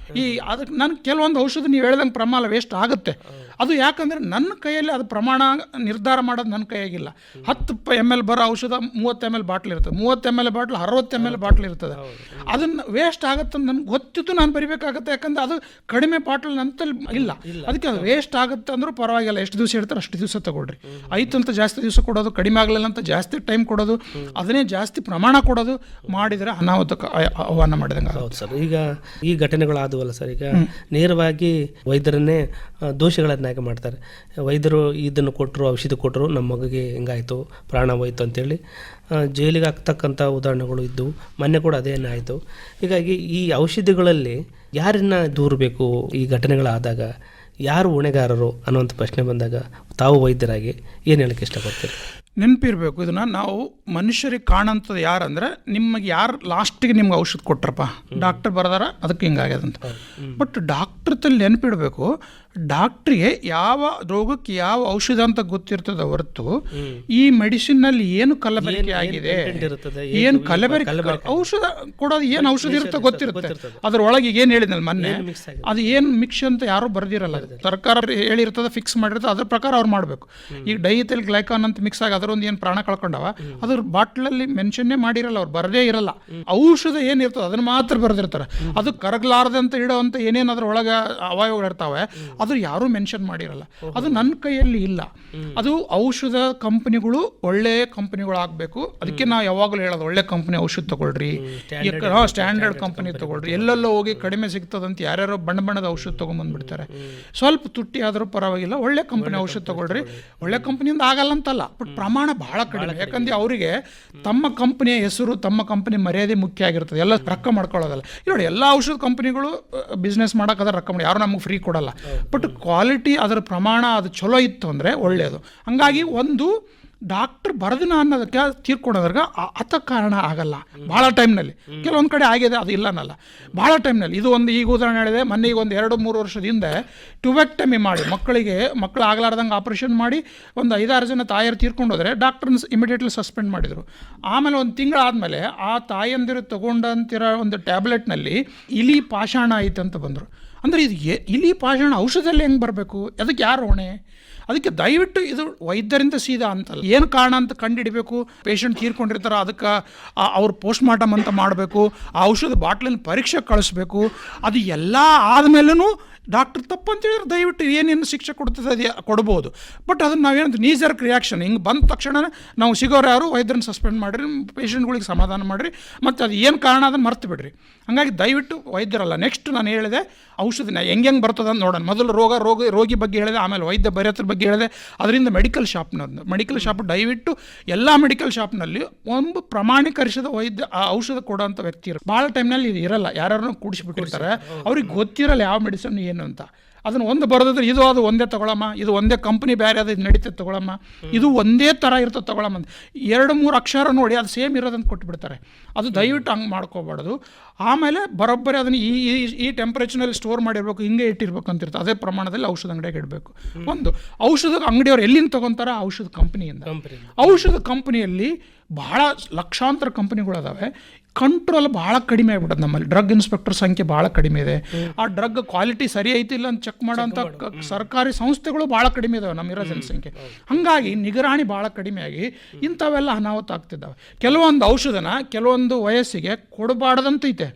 ಅದಕ್ಕೆ ನನಗೆ ಕೆಲವೊಂದು ಔಷಧಿ ನೀವು ಹೇಳ್ದಂಗೆ ಪ್ರಮಾಣ ವೇಸ್ಟ್ ಆಗುತ್ತೆ. ಅದು ಯಾಕಂದರೆ ನನ್ನ ಕೈಯಲ್ಲಿ ಅದು ಪ್ರಮಾಣ ನಿರ್ಧಾರ ಮಾಡೋದು ನನ್ನ ಕೈಯಾಗಿಲ್ಲ. 10 ml ಬರೋ ಔಷಧ 30 ml ಬಾಟ್ಲ್ ಇರ್ತದೆ, 30 ml ಬಾಟ್ಲ್ 60 ml ಬಾಟ್ಲ್ ಇರ್ತದೆ. ಅದನ್ನು ವೇಸ್ಟ್ ಆಗುತ್ತೆ ಅಂತ ನನಗೆ ಗೊತ್ತಿತ್ತು, ನಾನು ಬರಿಬೇಕಾಗತ್ತೆ. ಯಾಕಂದರೆ ಅದು ಕಡಿಮೆ ಬಾಟ್ಲ್ ನಂತಲ್ಲಿ ಇಲ್ಲ. ಅದಕ್ಕೆ ಅದು ವೇಸ್ಟ್ ಆಗುತ್ತೆ ಅಂದರೂ ಪರವಾಗಿಲ್ಲ, ಎಷ್ಟು ದಿವಸ ಇರ್ತಾರೆ ಅಷ್ಟು ದಿವಸ ತಗೊಳ್ರಿ. ಆಯ್ತು ಅಂತ ಜಾಸ್ತಿ ದಿವಸ ಕೊಡೋದು, ಕಡಿಮೆ ಆಗಲಿಲ್ಲ ಅಂತ ಜಾಸ್ತಿ ಟೈಮ್ ಕೊಡೋದು, ಅದನ್ನೇ ಜಾಸ್ತಿ ಪ್ರಮಾಣ ಕೊಡೋದು ಮಾಡಿದರೆ ಅನಾಹುತಕ್ಕೆ ಆಹ್ವಾನ ಮಾಡಿದಂಗೆ.
ಹೌದು ಸರ್. ಈಗ ಈ ಘಟನೆಗಳಾದವಲ್ಲ ಸರ್, ಈಗ ನೇರವಾಗಿ ವೈದ್ಯರನ್ನೇ ದೋಷಿಗಳನ್ನಾಗಿ ಮಾಡ್ತಾರೆ. ವೈದ್ಯರು ಇದನ್ನು ಕೊಟ್ಟರು, ಔಷಧಿ ಕೊಟ್ಟರು, ನಮ್ಮ ಮಗುಗೆ ಹಿಂಗಾಯಿತು, ಪ್ರಾಣ ಹೋಯ್ತು ಅಂತೇಳಿ ಜೈಲಿಗೆ ಆಗ್ತಕ್ಕಂಥ ಉದಾಹರಣೆಗಳು ಇದ್ದವು. ಮೊನ್ನೆ ಕೂಡ ಅದೇನೇ ಆಯಿತು. ಹೀಗಾಗಿ ಈ ಔಷಧಿಗಳಲ್ಲಿ ಯಾರನ್ನ ದೂರಬೇಕು, ಈ ಘಟನೆಗಳಾದಾಗ ಯಾರು ಹೊಣೆಗಾರರು ಅನ್ನುವಂಥ ಪ್ರಶ್ನೆ ಬಂದಾಗ ತಾವು ವೈದ್ಯರಾಗಿ ಏನು ಹೇಳಕ್ಕೆ ಇಷ್ಟಪಡ್ತೀರಿ?
ನೆನಪಿರಬೇಕು, ಇದನ್ನ ನಾವು ಮನುಷ್ಯರಿಗೆ ಕಾಣಂಥದ್ದು ಯಾರಂದ್ರೆ, ನಿಮಗೆ ಯಾರು ಲಾಸ್ಟಿಗೆ ನಿಮ್ಗೆ ಔಷಧ ಕೊಟ್ರಪ್ಪ, ಡಾಕ್ಟರ್ ಬರೆದಾರ ಅದಕ್ಕೆ ಹಿಂಗಾಗ್ಯದಂತ. ಬಟ್ ಡಾಕ್ಟ್ರ್ ತಲ್ಲಿ ನೆನಪಿಡಬೇಕು, ಡಾಕ್ಟ್ರಿಗೆ ಯಾವ ರೋಗಕ್ಕೆ ಯಾವ ಔಷಧ ಅಂತ ಗೊತ್ತಿರ್ತದೆ ಹೊರತು ಈ ಮೆಡಿಸಿನ್ನಲ್ಲಿ ಏನು ಕಲಬೆರಕೆ ಆಗಿದೆ, ಏನು ಕಲಬೆರಕೆ ಔಷಧ ಕೊಡೋದು ಏನು ಔಷಧ ಇರುತ್ತೆ ಗೊತ್ತಿರುತ್ತೆ. ಅದ್ರೊಳಗೆ ಏನು ಹೇಳಿದ್ನಲ್ಲ ಮೊನ್ನೆ, ಅದು ಏನು ಮಿಕ್ಸ್ ಅಂತ ಯಾರು ಬರೆದಿರಲ್ಲ. ಸರ್ಕಾರ ಹೇಳಿರ್ತದೆ, ಫಿಕ್ಸ್ ಮಾಡಿರ್ತದೆ, ಅದ್ರ ಪ್ರಕಾರ ಅವ್ರು ಮಾಡಬೇಕು. ಈಗ ಡೈಥೈಲ್ ಗ್ಲೈಕಾನ್ ಅಂತ ಮಿಕ್ಸ್ ಆಗಿ ಅದರೊಂದು ಏನು ಪ್ರಾಣ ಕಳ್ಕೊಂಡವ, ಅದ್ರ ಬಾಟ್ಲಲ್ಲಿ ಮೆನ್ಷನ್ನೇ ಮಾಡಿರಲ್ಲ, ಅವ್ರು ಬರದೇ ಇರಲ್ಲ. ಔಷಧ ಏನಿರ್ತದೆ ಅದನ್ನ ಮಾತ್ರ ಬರೆದಿರ್ತಾರೆ. ಅದು ಕರಗಲಾರದಂತ ಇಡೋ ಅಂತ ಏನೇನು ಅದ್ರ ಒಳಗೆ ಅವಯವಗಳು ಇರ್ತಾವೆ ಅದು ಯಾರೂ ಮೆನ್ಷನ್ ಮಾಡಿರಲ್ಲ. ಅದು ನನ್ನ ಕೈಯಲ್ಲಿ ಇಲ್ಲ. ಅದು ಔಷಧ ಕಂಪನಿಗಳು ಒಳ್ಳೆ ಕಂಪನಿಗಳು ಆಗಬೇಕು. ಅದಕ್ಕೆ ನಾವು ಯಾವಾಗಲೂ ಹೇಳೋದು, ಒಳ್ಳೆ ಕಂಪನಿ ಔಷಧ ತಗೊಳ್ರಿ, ಸ್ಟ್ಯಾಂಡರ್ಡ್ ಕಂಪನಿ ತಗೊಳ್ರಿ. ಎಲ್ಲೆಲ್ಲೋ ಹೋಗಿ ಕಡಿಮೆ ಸಿಗ್ತದಂತ ಯಾರ್ಯಾರೋ ಬಣ್ಣದ ಔಷಧ ತೊಗೊಂಬಂದ್ಬಿಡ್ತಾರೆ. ಸ್ವಲ್ಪ ತುಟ್ಟಿ ಆದರೂ ಪರವಾಗಿಲ್ಲ, ಒಳ್ಳೆ ಕಂಪನಿ ಔಷಧ ತಗೊಳ್ರಿ. ಒಳ್ಳೆ ಕಂಪನಿಯಿಂದ ಆಗಲ್ಲ ಅಂತಲ್ಲ, ಬಟ್ ಪ್ರಮಾಣ ಬಹಳ ಕಡಿಮೆ. ಯಾಕಂದ್ರೆ ಅವರಿಗೆ ತಮ್ಮ ಕಂಪನಿಯ ಹೆಸರು, ತಮ್ಮ ಕಂಪನಿ ಮರ್ಯಾದೆ ಮುಖ್ಯ ಆಗಿರ್ತದೆ, ಎಲ್ಲ ರೊಕ್ಕ ಮಾಡ್ಕೊಳ್ಳೋದಲ್ಲ. ನೋಡಿ, ಎಲ್ಲ ಔಷಧ ಕಂಪನಿಗಳು ಬಿಸ್ನೆಸ್ ಮಾಡೋಕ್ಕಾದ್ರೆ ರೊಕ್ಕ ಮಾಡಿ, ಯಾರು ನಮಗೆ ಫ್ರೀ ಕೊಡಲ್ಲ. ಬಟ್ ಕ್ವಾಲಿಟಿ, ಅದರ ಪ್ರಮಾಣ ಅದು ಚಲೋ ಇತ್ತು ಅಂದರೆ ಒಳ್ಳೆಯದು. ಹಂಗಾಗಿ ಒಂದು ಡಾಕ್ಟರ್ ಬರೆದಿನ ಅನ್ನೋದಕ್ಕೆ ತೀರ್ಕೊಂಡೋದ್ರಾಗ ಅತ ಕಾರಣ ಆಗಲ್ಲ ಭಾಳ ಟೈಮ್ನಲ್ಲಿ. ಕೆಲವೊಂದು ಕಡೆ ಆಗಿದೆ, ಅದು ಇಲ್ಲ ಅನ್ನಲ್ಲ, ಭಾಳ ಟೈಮ್ನಲ್ಲಿ. ಇದು ಒಂದು ಈಗ ಉದಾಹರಣೆ ಹೇಳಿದೆ, ಮೊನ್ನೆ ಈಗ ಒಂದು 2-3 ವರ್ಷದ ಹಿಂದೆ ಟ್ಯುಬೆಕ್ಟಮಿ ಮಾಡಿ ಮಕ್ಕಳು ಆಗಲಾರ್ದಂಗೆ ಆಪರೇಷನ್ ಮಾಡಿ ಒಂದು 5-6 ಜನ ತಾಯರು ತೀರ್ಕೊಂಡೋದ್ರೆ ಡಾಕ್ಟರ್ನ ಇಮಿಡಿಯೇಟ್ಲಿ ಸಸ್ಪೆಂಡ್ ಮಾಡಿದರು. ಆಮೇಲೆ 1 ತಿಂಗಳಾದಮೇಲೆ ಆ ತಾಯಂದಿರು ತೊಗೊಂಡಂತಿರೋ ಒಂದು ಟ್ಯಾಬ್ಲೆಟ್ನಲ್ಲಿ ಇಲಿ ಪಾಷಾಣ ಐತೆ ಅಂತ ಬಂದರು. ಅಂದರೆ ಇದು ಇಲಿ ಪಾಷಾಣ ಔಷಧದಲ್ಲಿ ಹೆಂಗೆ ಬರಬೇಕು, ಅದಕ್ಕೆ ಯಾರು ಹೊಣೆ? ಅದಕ್ಕೆ ದಯವಿಟ್ಟು ಇದು ವೈದ್ಯರಿಂದ ಸೀದಾ ಅಂತಲ್ಲ, ಏನು ಕಾರಣ ಅಂತ ಕಂಡುಹಿಡಬೇಕು. ಪೇಷಂಟ್ ತೀರ್ಕೊಂಡಿರ್ತಾರೆ, ಅದಕ್ಕೆ ಅವ್ರು ಪೋಸ್ಟ್ ಮಾರ್ಟಮ್ ಅಂತ ಮಾಡಬೇಕು, ಆ ಔಷಧ ಬಾಟ್ಲಿನ ಪರೀಕ್ಷೆ ಕಳಿಸ್ಬೇಕು. ಅದು ಎಲ್ಲ ಆದಮೇಲೂ ಡಾಕ್ಟರ್ ತಪ್ಪು ಅಂತೇಳಿದ್ರೆ ದಯವಿಟ್ಟು ಏನೇನು ಶಿಕ್ಷೆ ಕೊಡ್ತದೆ ಅದು ಕೊಡ್ಬೋದು. ಬಟ್ ಅದನ್ನು ನಾವೇನಂತ ನೀಜರ್ಕ್ ರಿಯಾಕ್ಷನ್ ಹಿಂಗೆ ಬಂದ ತಕ್ಷಣ ನಾವು ಸಿಗೋರು ಯಾರು ವೈದ್ಯರನ್ನ ಸಸ್ಪೆಂಡ್ ಮಾಡಿರಿ, ಪೇಷಂಟ್ಗಳಿಗೆ ಸಮಾಧಾನ ಮಾಡಿರಿ, ಮತ್ತು ಅದು ಏನು ಕಾರಣ ಅದನ್ನು ಮರ್ತು ಬಿಡ್ರಿ. ಹಾಗಾಗಿ ದಯವಿಟ್ಟು ವೈದ್ಯರಲ್ಲ. ನೆಕ್ಸ್ಟ್ ನಾನು ಹೇಳಿದೆ ಔಷಧಿನ ಹೆಂಗೆ ಬರ್ತದೆ ಅಂತ ನೋಡೋಣ. ಮೊದಲು ರೋಗಿ ಬಗ್ಗೆ ಹೇಳಿದೆ, ಆಮೇಲೆ ವೈದ್ಯ ಬರೆಯೋದ್ರ ಬಗ್ಗೆ ಹೇಳಿದೆ, ಅದರಿಂದ ಮೆಡಿಕಲ್ ಶಾಪ್ ದಯವಿಟ್ಟು ಎಲ್ಲ ಮೆಡಿಕಲ್ ಶಾಪ್ನಲ್ಲಿ ಒಂದು ಪ್ರಮಾಣೀಕರಿಸಿದ ವೈದ್ಯ ಆ ಔಷಧ ಕೊಡೋಂಥ ವ್ಯಕ್ತಿ ಇರೋ ಭಾಳ ಟೈಮ್ನಲ್ಲಿ ಇದು ಇರಲ್ಲ. ಯಾರನ್ನು ಕೂಡಿಸಿಬಿಟ್ಟಿರ್ತಾರೆ, ಅವ್ರಿಗೆ ಗೊತ್ತಿರಲ್ಲ ಯಾವ ಮೆಡಿಸಿನ್ ಏನು ಅಂತ. ಅದನ್ನು ಒಂದು ಬರೋದ್ರೆ ಇದು ಅದು ಒಂದೇ ತೊಗೊಳಮ್ಮ, ಇದು ಒಂದೇ ಕಂಪ್ನಿ ಬೇರೆ ಅದು ಇದು ತೊಗೊಳಮ್ಮ, ಇದು ಒಂದೇ ಥರ ಇರ್ತದೆ ತೊಗೊಳಮ್ಮ ಅಂತ 2-3 ಅಕ್ಷರ ನೋಡಿ ಅದು ಸೇಮ್ ಇರೋದಂತ ಕೊಟ್ಬಿಡ್ತಾರೆ. ಅದು ದಯವಿಟ್ಟು ಹಂಗೆ ಮಾಡ್ಕೋಬಾರ್ದು. ಆಮೇಲೆ ಬರೋಬ್ಬರಿ ಅದನ್ನು ಈ ಟೆಂಪ್ರೇಚರ್ನಲ್ಲಿ ಸ್ಟೋರ್ ಮಾಡಿರ್ಬೇಕು, ಹಿಂಗೆ ಇಟ್ಟಿರ್ಬೇಕು ಅಂತಿರ್ತದೆ. ಅದೇ ಪ್ರಮಾಣದಲ್ಲಿ ಔಷಧ ಅಂಗಡಿಯಾಗಿ ಇಡಬೇಕು. ಒಂದು ಔಷಧ ಅಂಗಡಿಯವ್ರು ಎಲ್ಲಿಂದ ತೊಗೊತಾರ? ಔಷಧ ಕಂಪ್ನಿಯಿಂದ. ಔಷಧ ಕಂಪ್ನಿಯಲ್ಲಿ ಬಹಳ ಲಕ್ಷಾಂತರ ಕಂಪ್ನಿಗಳು ಅದಾವೆ. ಕಂಟ್ರೋಲ್ ಭಾಳ ಕಡಿಮೆ ಆಗ್ಬಿಟ್ಟದೆ ನಮ್ಮಲ್ಲಿ. ಡ್ರಗ್ ಇನ್ಸ್ಪೆಕ್ಟರ್ ಸಂಖ್ಯೆ ಭಾಳ ಕಡಿಮೆ ಇದೆ. ಆ ಡ್ರಗ್ ಕ್ವಾಲಿಟಿ ಸರಿ ಐತಿಲ್ಲ ಅಂತ ಚೆಕ್ ಮಾಡೋಂಥ ಸರ್ಕಾರಿ ಸಂಸ್ಥೆಗಳು ಭಾಳ ಕಡಿಮೆ ಇದಾವೆ ನಮ್ಮಿರೋ ಜನಸಂಖ್ಯೆ. ಹಾಗಾಗಿ ನಿಗರಾಣಿ ಭಾಳ ಕಡಿಮೆ ಆಗಿ ಇಂಥವೆಲ್ಲ ಅನಾಹುತ ಆಗ್ತಿದ್ದಾವೆ. ಕೆಲವೊಂದು ಔಷಧನ ಕೆಲವೊಂದು ವಯಸ್ಸಿಗೆ ಕೊಡಬಾರ್ದಂತೈತೆ,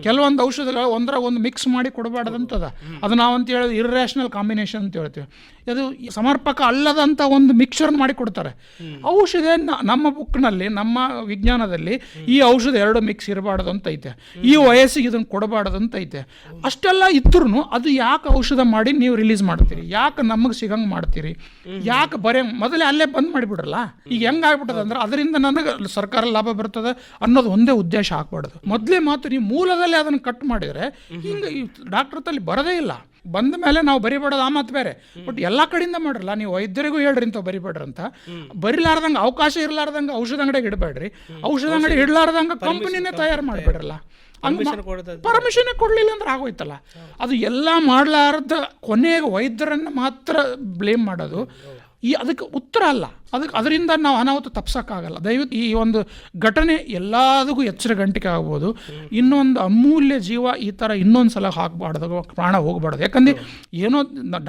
ಕೆಲವೊಂದು ಔಷಧಗಳು ಒಂದು ಮಿಕ್ಸ್ ಮಾಡಿ ಕೊಡಬಾರ್ದಂತದ. ಅದು ನಾವಂತ ಹೇಳೋದು ಇರ್ರ್ಯಾಷನಲ್ ಕಾಂಬಿನೇಷನ್ ಅಂತ ಹೇಳ್ತೀವಿ. ಅದು ಸಮರ್ಪಕ ಅಲ್ಲದಂಥ ಒಂದು ಮಿಕ್ಸ್ಚರ್ ಮಾಡಿ ಕೊಡ್ತಾರೆ. ಔಷಧ ನಮ್ಮ ಬುಕ್ನಲ್ಲಿ, ನಮ್ಮ ವಿಜ್ಞಾನದಲ್ಲಿ ಈ ಔಷಧ 2 ಮಿಕ್ಸ್ ಇರಬಾರ್ದು ಅಂತ ಐತೆ, ಈ ವಯಸ್ಸಿಗೆ ಇದನ್ನು ಕೊಡಬಾರ್ದು ಅಂತ ಐತೆ. ಅಷ್ಟೆಲ್ಲ ಇದ್ರೂ ಅದು ಯಾಕೆ ಔಷಧ ಮಾಡಿ ನೀವು ರಿಲೀಸ್ ಮಾಡ್ತೀರಿ, ಯಾಕೆ ನಮಗೆ ಸಿಗಂಗೆ ಮಾಡ್ತೀರಿ, ಯಾಕೆ ಮೊದಲೇ ಅಲ್ಲೇ ಬಂದ್ ಮಾಡಿಬಿಡ್ರಲ್ಲ. ಈಗ ಹೆಂಗಾಗ್ಬಿಟ್ಟದ ಅಂದ್ರೆ ಅದರಿಂದ ನನಗೆ ಸರ್ಕಾರ ಲಾಭ ಬರ್ತದೆ ಅನ್ನೋದು ಒಂದೇ ಉದ್ದೇಶ ಆಗ್ಬಾರ್ದು. ಮೊದಲೇ ಮಾತು ನೀವು ಮೂಲದಲ್ಲೇ ಅದನ್ನು ಕಟ್ ಮಾಡಿದರೆ ಹಿಂಗೆ ಡಾಕ್ಟರ್ ತಲ್ಲಿ ಬರೋದೇ ಇಲ್ಲ. ಬಂದ ಮೇಲೆ ನಾವು ಬರಿಬೇಡೋದು ಆ ಮಾತು ಬೇರೆ, ಬಟ್ ಎಲ್ಲ ಕಡೆಯಿಂದ ಮಾಡ್ರಲ್ಲ. ನೀವು ವೈದ್ಯರಿಗೂ ಹೇಳ್ರಿ ಇಂಥ ಬರಿಬೇಡ್ರಿ ಅಂತ. ಬರಿಲಾರ್ದಂಗೆ, ಅವಕಾಶ ಇರಲಾರ್ದಂಗೆ ಔಷಧ ಅಂಗಡಿಗೆ ಇಡಬೇಡ್ರಿ, ಔಷಧ ಅಂಗಡಿ ಇಡಲಾರ್ದಂಗೆ ಕಂಪನಿನೇ ತಯಾರು ಮಾಡಿಬಿಡ್ರಲ್ಲ. ಪರ್ಮಿಷನ್ ಕೊಡಲಿಲ್ಲ ಅಂದ್ರೆ ಆಗೋಯ್ತಲ್ಲ. ಅದು ಎಲ್ಲ ಮಾಡಲಾರ್ದ ಕೊನೆಗೆ ವೈದ್ಯರನ್ನು ಮಾತ್ರ ಬ್ಲೇಮ್ ಮಾಡೋದು ಅದಕ್ಕೆ ಉತ್ತರ ಅಲ್ಲ. ಅದರಿಂದ ನಾವು ಅನಾಹುತ ತಪ್ಸೋಕ್ಕಾಗಲ್ಲ. ದಯವಿಟ್ಟು ಈ ಒಂದು ಘಟನೆ ಎಲ್ಲದಕ್ಕೂ ಎಚ್ಚರ ಗಂಟಿಕೆ ಆಗ್ಬೋದು. ಇನ್ನೊಂದು ಅಮೂಲ್ಯ ಜೀವ ಈ ಥರ ಇನ್ನೊಂದು ಸಲ ಹಾಕಬಾರ್ದು, ಪ್ರಾಣ ಹೋಗಬಾರ್ದು. ಯಾಕಂದರೆ ಏನೋ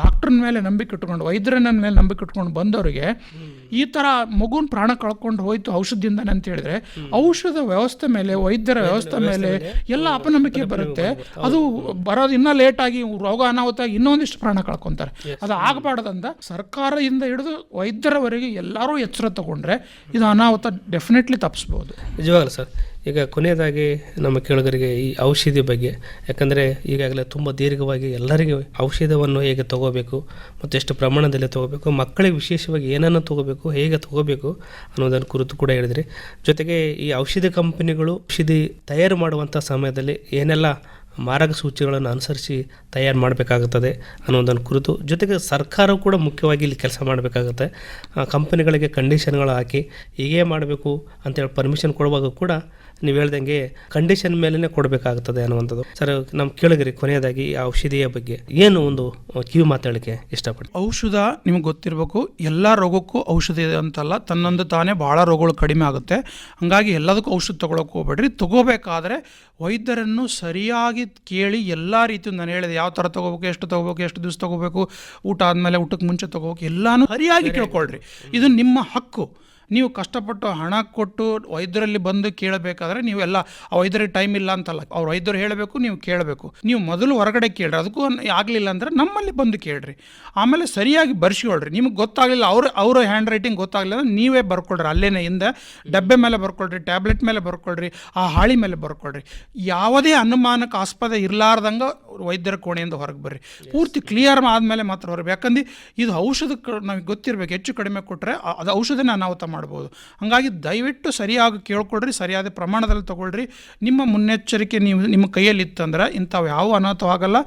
ಡಾಕ್ಟ್ರನ ಮೇಲೆ ನಂಬಿಕೆ ಇಟ್ಕೊಂಡು, ವೈದ್ಯರನ ಮೇಲೆ ನಂಬಿಕೆ ಇಟ್ಕೊಂಡು ಬಂದವರಿಗೆ ಈ ಥರ ಮಗುನ ಪ್ರಾಣ ಕಳ್ಕೊಂಡು ಹೋಯ್ತು ಔಷಧದಿಂದಾನೆ ಅಂತ ಹೇಳಿದ್ರೆ ಔಷಧ ವ್ಯವಸ್ಥೆ ಮೇಲೆ, ವೈದ್ಯರ ವ್ಯವಸ್ಥೆ ಮೇಲೆ ಎಲ್ಲ ಅಪನಂಬಿಕೆ ಬರುತ್ತೆ. ಅದು ಬರೋದು ಇನ್ನೂ ಲೇಟಾಗಿ ರೋಗ ಅನಾಹುತ ಆಗಿ ಇನ್ನೊಂದಿಷ್ಟು ಪ್ರಾಣ ಕಳ್ಕೊತಾರೆ. ಅದು ಆಗಬಾರ್ದಂತ ಸರ್ಕಾರದಿಂದ ಹಿಡಿದು ವೈದ್ಯರವರೆಗೆ ಎಲ್ಲರೂ ಎಚ್ಚರ ತಗೊಂಡ್ರೆ ಇದು ಅನಾಹುತ ಡೆಫಿನೆಟ್ಲಿ ತಪ್ಪಿಸ್ಬೋದು.
ನಿಜವಾಗಲ್ಲ ಸರ್. ಈಗ ಕೊನೆಯದಾಗಿ ನಮ್ಮ ಕೇಳುಗರಿಗೆ ಈ ಔಷಧಿ ಬಗ್ಗೆ, ಯಾಕಂದರೆ ಈಗಾಗಲೇ ತುಂಬ ದೀರ್ಘವಾಗಿ ಎಲ್ಲರಿಗೂ ಔಷಧವನ್ನು ಹೇಗೆ ತಗೋಬೇಕು ಮತ್ತು ಎಷ್ಟು ಪ್ರಮಾಣದಲ್ಲಿ ತಗೋಬೇಕು, ಮಕ್ಕಳಿಗೆ ವಿಶೇಷವಾಗಿ ಏನನ್ನು ತಗೋಬೇಕು, ಹೇಗೆ ತಗೋಬೇಕು ಅನ್ನೋದನ್ನು ಕುರಿತು ಕೂಡ ಹೇಳಿದ್ರಿ. ಜೊತೆಗೆ ಈ ಔಷಧಿ ಕಂಪನಿಗಳು ಔಷಧಿ ತಯಾರು ಮಾಡುವಂಥ ಸಮಯದಲ್ಲಿ ಏನೆಲ್ಲ ಮಾರ್ಗಸೂಚಿಗಳನ್ನು ಅನುಸರಿಸಿ ತಯಾರು ಮಾಡಬೇಕಾಗುತ್ತದೆ ಅನ್ನೋದನ್ನು ಕುರಿತು, ಜೊತೆಗೆ ಸರ್ಕಾರವು ಕೂಡ ಮುಖ್ಯವಾಗಿ ಇಲ್ಲಿ ಕೆಲಸ ಮಾಡಬೇಕಾಗುತ್ತೆ. ಕಂಪನಿಗಳಿಗೆ ಕಂಡೀಷನ್ಗಳು ಹಾಕಿ ಹೀಗೇ ಮಾಡಬೇಕು ಅಂತೇಳಿ ಪರ್ಮಿಷನ್ ಕೊಡುವಾಗ ಕೂಡ ನೀವು ಹೇಳ್ದಂಗೆ ಕಂಡೀಷನ್ ಮೇಲೇ ಕೊಡಬೇಕಾಗುತ್ತದೆ ಅನ್ನುವಂಥದ್ದು. ಸರ್, ನಮ್ಮ ಕೇಳಿದ್ರಿ ಕೊನೆಯದಾಗಿ ಈ ಔಷಧಿಯ ಬಗ್ಗೆ ಏನು ಒಂದು ಕಿವಿ ಮಾತಾಡಲಿಕ್ಕೆ ಇಷ್ಟಪಡ್ತೀನಿ.
ಔಷಧ ನಿಮ್ಗೆ ಗೊತ್ತಿರಬೇಕು, ಎಲ್ಲ ರೋಗಕ್ಕೂ ಔಷಧ ಇದೆ ಅಂತಲ್ಲ, ತನ್ನೊಂದು ತಾನೇ ಭಾಳ ರೋಗಗಳು ಕಡಿಮೆ ಆಗುತ್ತೆ. ಹಾಗಾಗಿ ಎಲ್ಲದಕ್ಕೂ ಔಷಧ ತೊಗೊಳಕ್ಕೆ ಹೋಗ್ಬೇಡ್ರಿ. ತೊಗೋಬೇಕಾದ್ರೆ ವೈದ್ಯರನ್ನು ಸರಿಯಾಗಿ ಕೇಳಿ ಎಲ್ಲ ರೀತಿಯು ನಾನು ಹೇಳಿದೆ, ಯಾವ ಥರ ತೊಗೋಬೇಕು, ಎಷ್ಟು ತೊಗೋಬೇಕು, ಎಷ್ಟು ದಿವಸ ತೊಗೋಬೇಕು, ಊಟ ಆದಮೇಲೆ, ಊಟಕ್ಕೆ ಮುಂಚೆ ತೊಗೋಬೇಕು, ಎಲ್ಲನೂ ಸರಿಯಾಗಿ ಕೇಳ್ಕೊಳ್ರಿ. ಇದು ನಿಮ್ಮ ಹಕ್ಕು. ನೀವು ಕಷ್ಟಪಟ್ಟು ಹಣ ಕೊಟ್ಟು ವೈದ್ಯರಲ್ಲಿ ಬಂದು ಕೇಳಬೇಕಾದ್ರೆ ನೀವೆಲ್ಲ ಆ ವೈದ್ಯರಿಗೆ ಟೈಮ್ ಇಲ್ಲ ಅಂತಲ್ಲ, ಅವ್ರು ವೈದ್ಯರು ಹೇಳಬೇಕು, ನೀವು ಕೇಳಬೇಕು. ನೀವು ಮೊದಲು ಹೊರಗಡೆ ಕೇಳ್ರಿ, ಅದಕ್ಕೂ ಆಗಲಿಲ್ಲ ಅಂದರೆ ನಮ್ಮಲ್ಲಿ ಬಂದು ಕೇಳ್ರಿ. ಆಮೇಲೆ ಸರಿಯಾಗಿ ಬರ್ಸ್ಕೊಳ್ರಿ. ನಿಮಗೆ ಗೊತ್ತಾಗಲಿಲ್ಲ, ಅವರ ಹ್ಯಾಂಡ್ ರೈಟಿಂಗ್ ಗೊತ್ತಾಗಲಿಲ್ಲ ಅಂದ್ರೆ ನೀವೇ ಬರ್ಕೊಳ್ರಿ. ಅಲ್ಲೇನೆ ಹಿಂದೆ ಡಬ್ಬೆ ಮೇಲೆ ಬರ್ಕೊಳ್ರಿ, ಟ್ಯಾಬ್ಲೆಟ್ ಮೇಲೆ ಬರ್ಕೊಳ್ರಿ, ಆ ಹಾಳಿ ಮೇಲೆ ಬರ್ಕೊಳ್ರಿ. ಯಾವುದೇ ಅನುಮಾನಕ್ಕೆ ಆಸ್ಪದ ಇರಲಾರ್ದಂಗೆ ವೈದ್ಯರ ಕೋಣೆಯಿಂದ ಹೊರಗೆ ಬರ್ರಿ. ಪೂರ್ತಿ ಕ್ಲಿಯರ್ ಆದಮೇಲೆ ಮಾತ್ರ ಹೊರಗೆ. ಯಾಕಂದ್ರೆ ಇದು ಔಷಧಕ್ಕೆ ನಮಗೆ ಗೊತ್ತಿರಬೇಕು, ಹೆಚ್ಚು ಕಡಿಮೆ ಕೊಟ್ಟರೆ ಅದು ಔಷಧನೇ ಅನಾಹುತ ಮಾಡ್ಬೋದು. ಹಾಗಾಗಿ ದಯವಿಟ್ಟು ಸರಿಯಾಗಿ ಕೇಳ್ಕೊಳ್ರಿ, ಸರಿಯಾದ ಪ್ರಮಾಣದಲ್ಲಿ ತೊಗೊಳ್ರಿ. ನಿಮ್ಮ ಮುನ್ನೆಚ್ಚರಿಕೆ ನಿಮ್ಮ ಕೈಯಲ್ಲಿ ಇತ್ತಂದ್ರೆ ಇಂಥವು ಯಾವ ಅನಾಹುತವಾಗಲ್ಲ.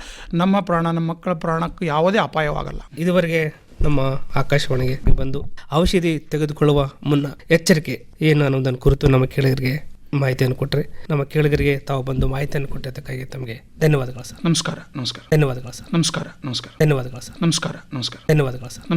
ನಮ್ಮ ಪ್ರಾಣ, ನಮ್ಮ ಮಕ್ಕಳ ಪ್ರಾಣಕ್ಕೂ ಯಾವುದೇ ಅಪಾಯವಾಗಲ್ಲ.
ಇದುವರೆಗೆ ನಮ್ಮ ಆಕಾಶವಾಣಿಗೆ ಬಂದು ಔಷಧಿ ತೆಗೆದುಕೊಳ್ಳುವ ಮುನ್ನ ಎಚ್ಚರಿಕೆ ಏನು ಅನ್ನೋದನ್ನು ಕುರಿತು ನಮ್ಮ ಕೇಳಿಗರಿಗೆ ಮಾಹಿತಿಯನ್ನು ಕೊಟ್ಟರೆ, ನಮ್ಮ ಕೇಳಿಗರಿಗೆ ತಾವು ಬಂದು ಮಾಹಿತಿಯನ್ನು ಕೊಟ್ಟಿದ್ದಕ್ಕಾಗಿ ತಮಗೆ ಧನ್ಯವಾದಗಳು ಸರ್.
ನಮಸ್ಕಾರ. ನಮಸ್ಕಾರ.
ಧನ್ಯವಾದಗಳು ಸರ್.
ನಮಸ್ಕಾರ. ನಮಸ್ಕಾರ.
ಧನ್ಯವಾದಗಳು ಸರ್.
ನಮಸ್ಕಾರ. ನಮಸ್ಕಾರ.
ಧನ್ಯವಾದಗಳು ಸರ್.
ನಮಸ್ಕಾರ.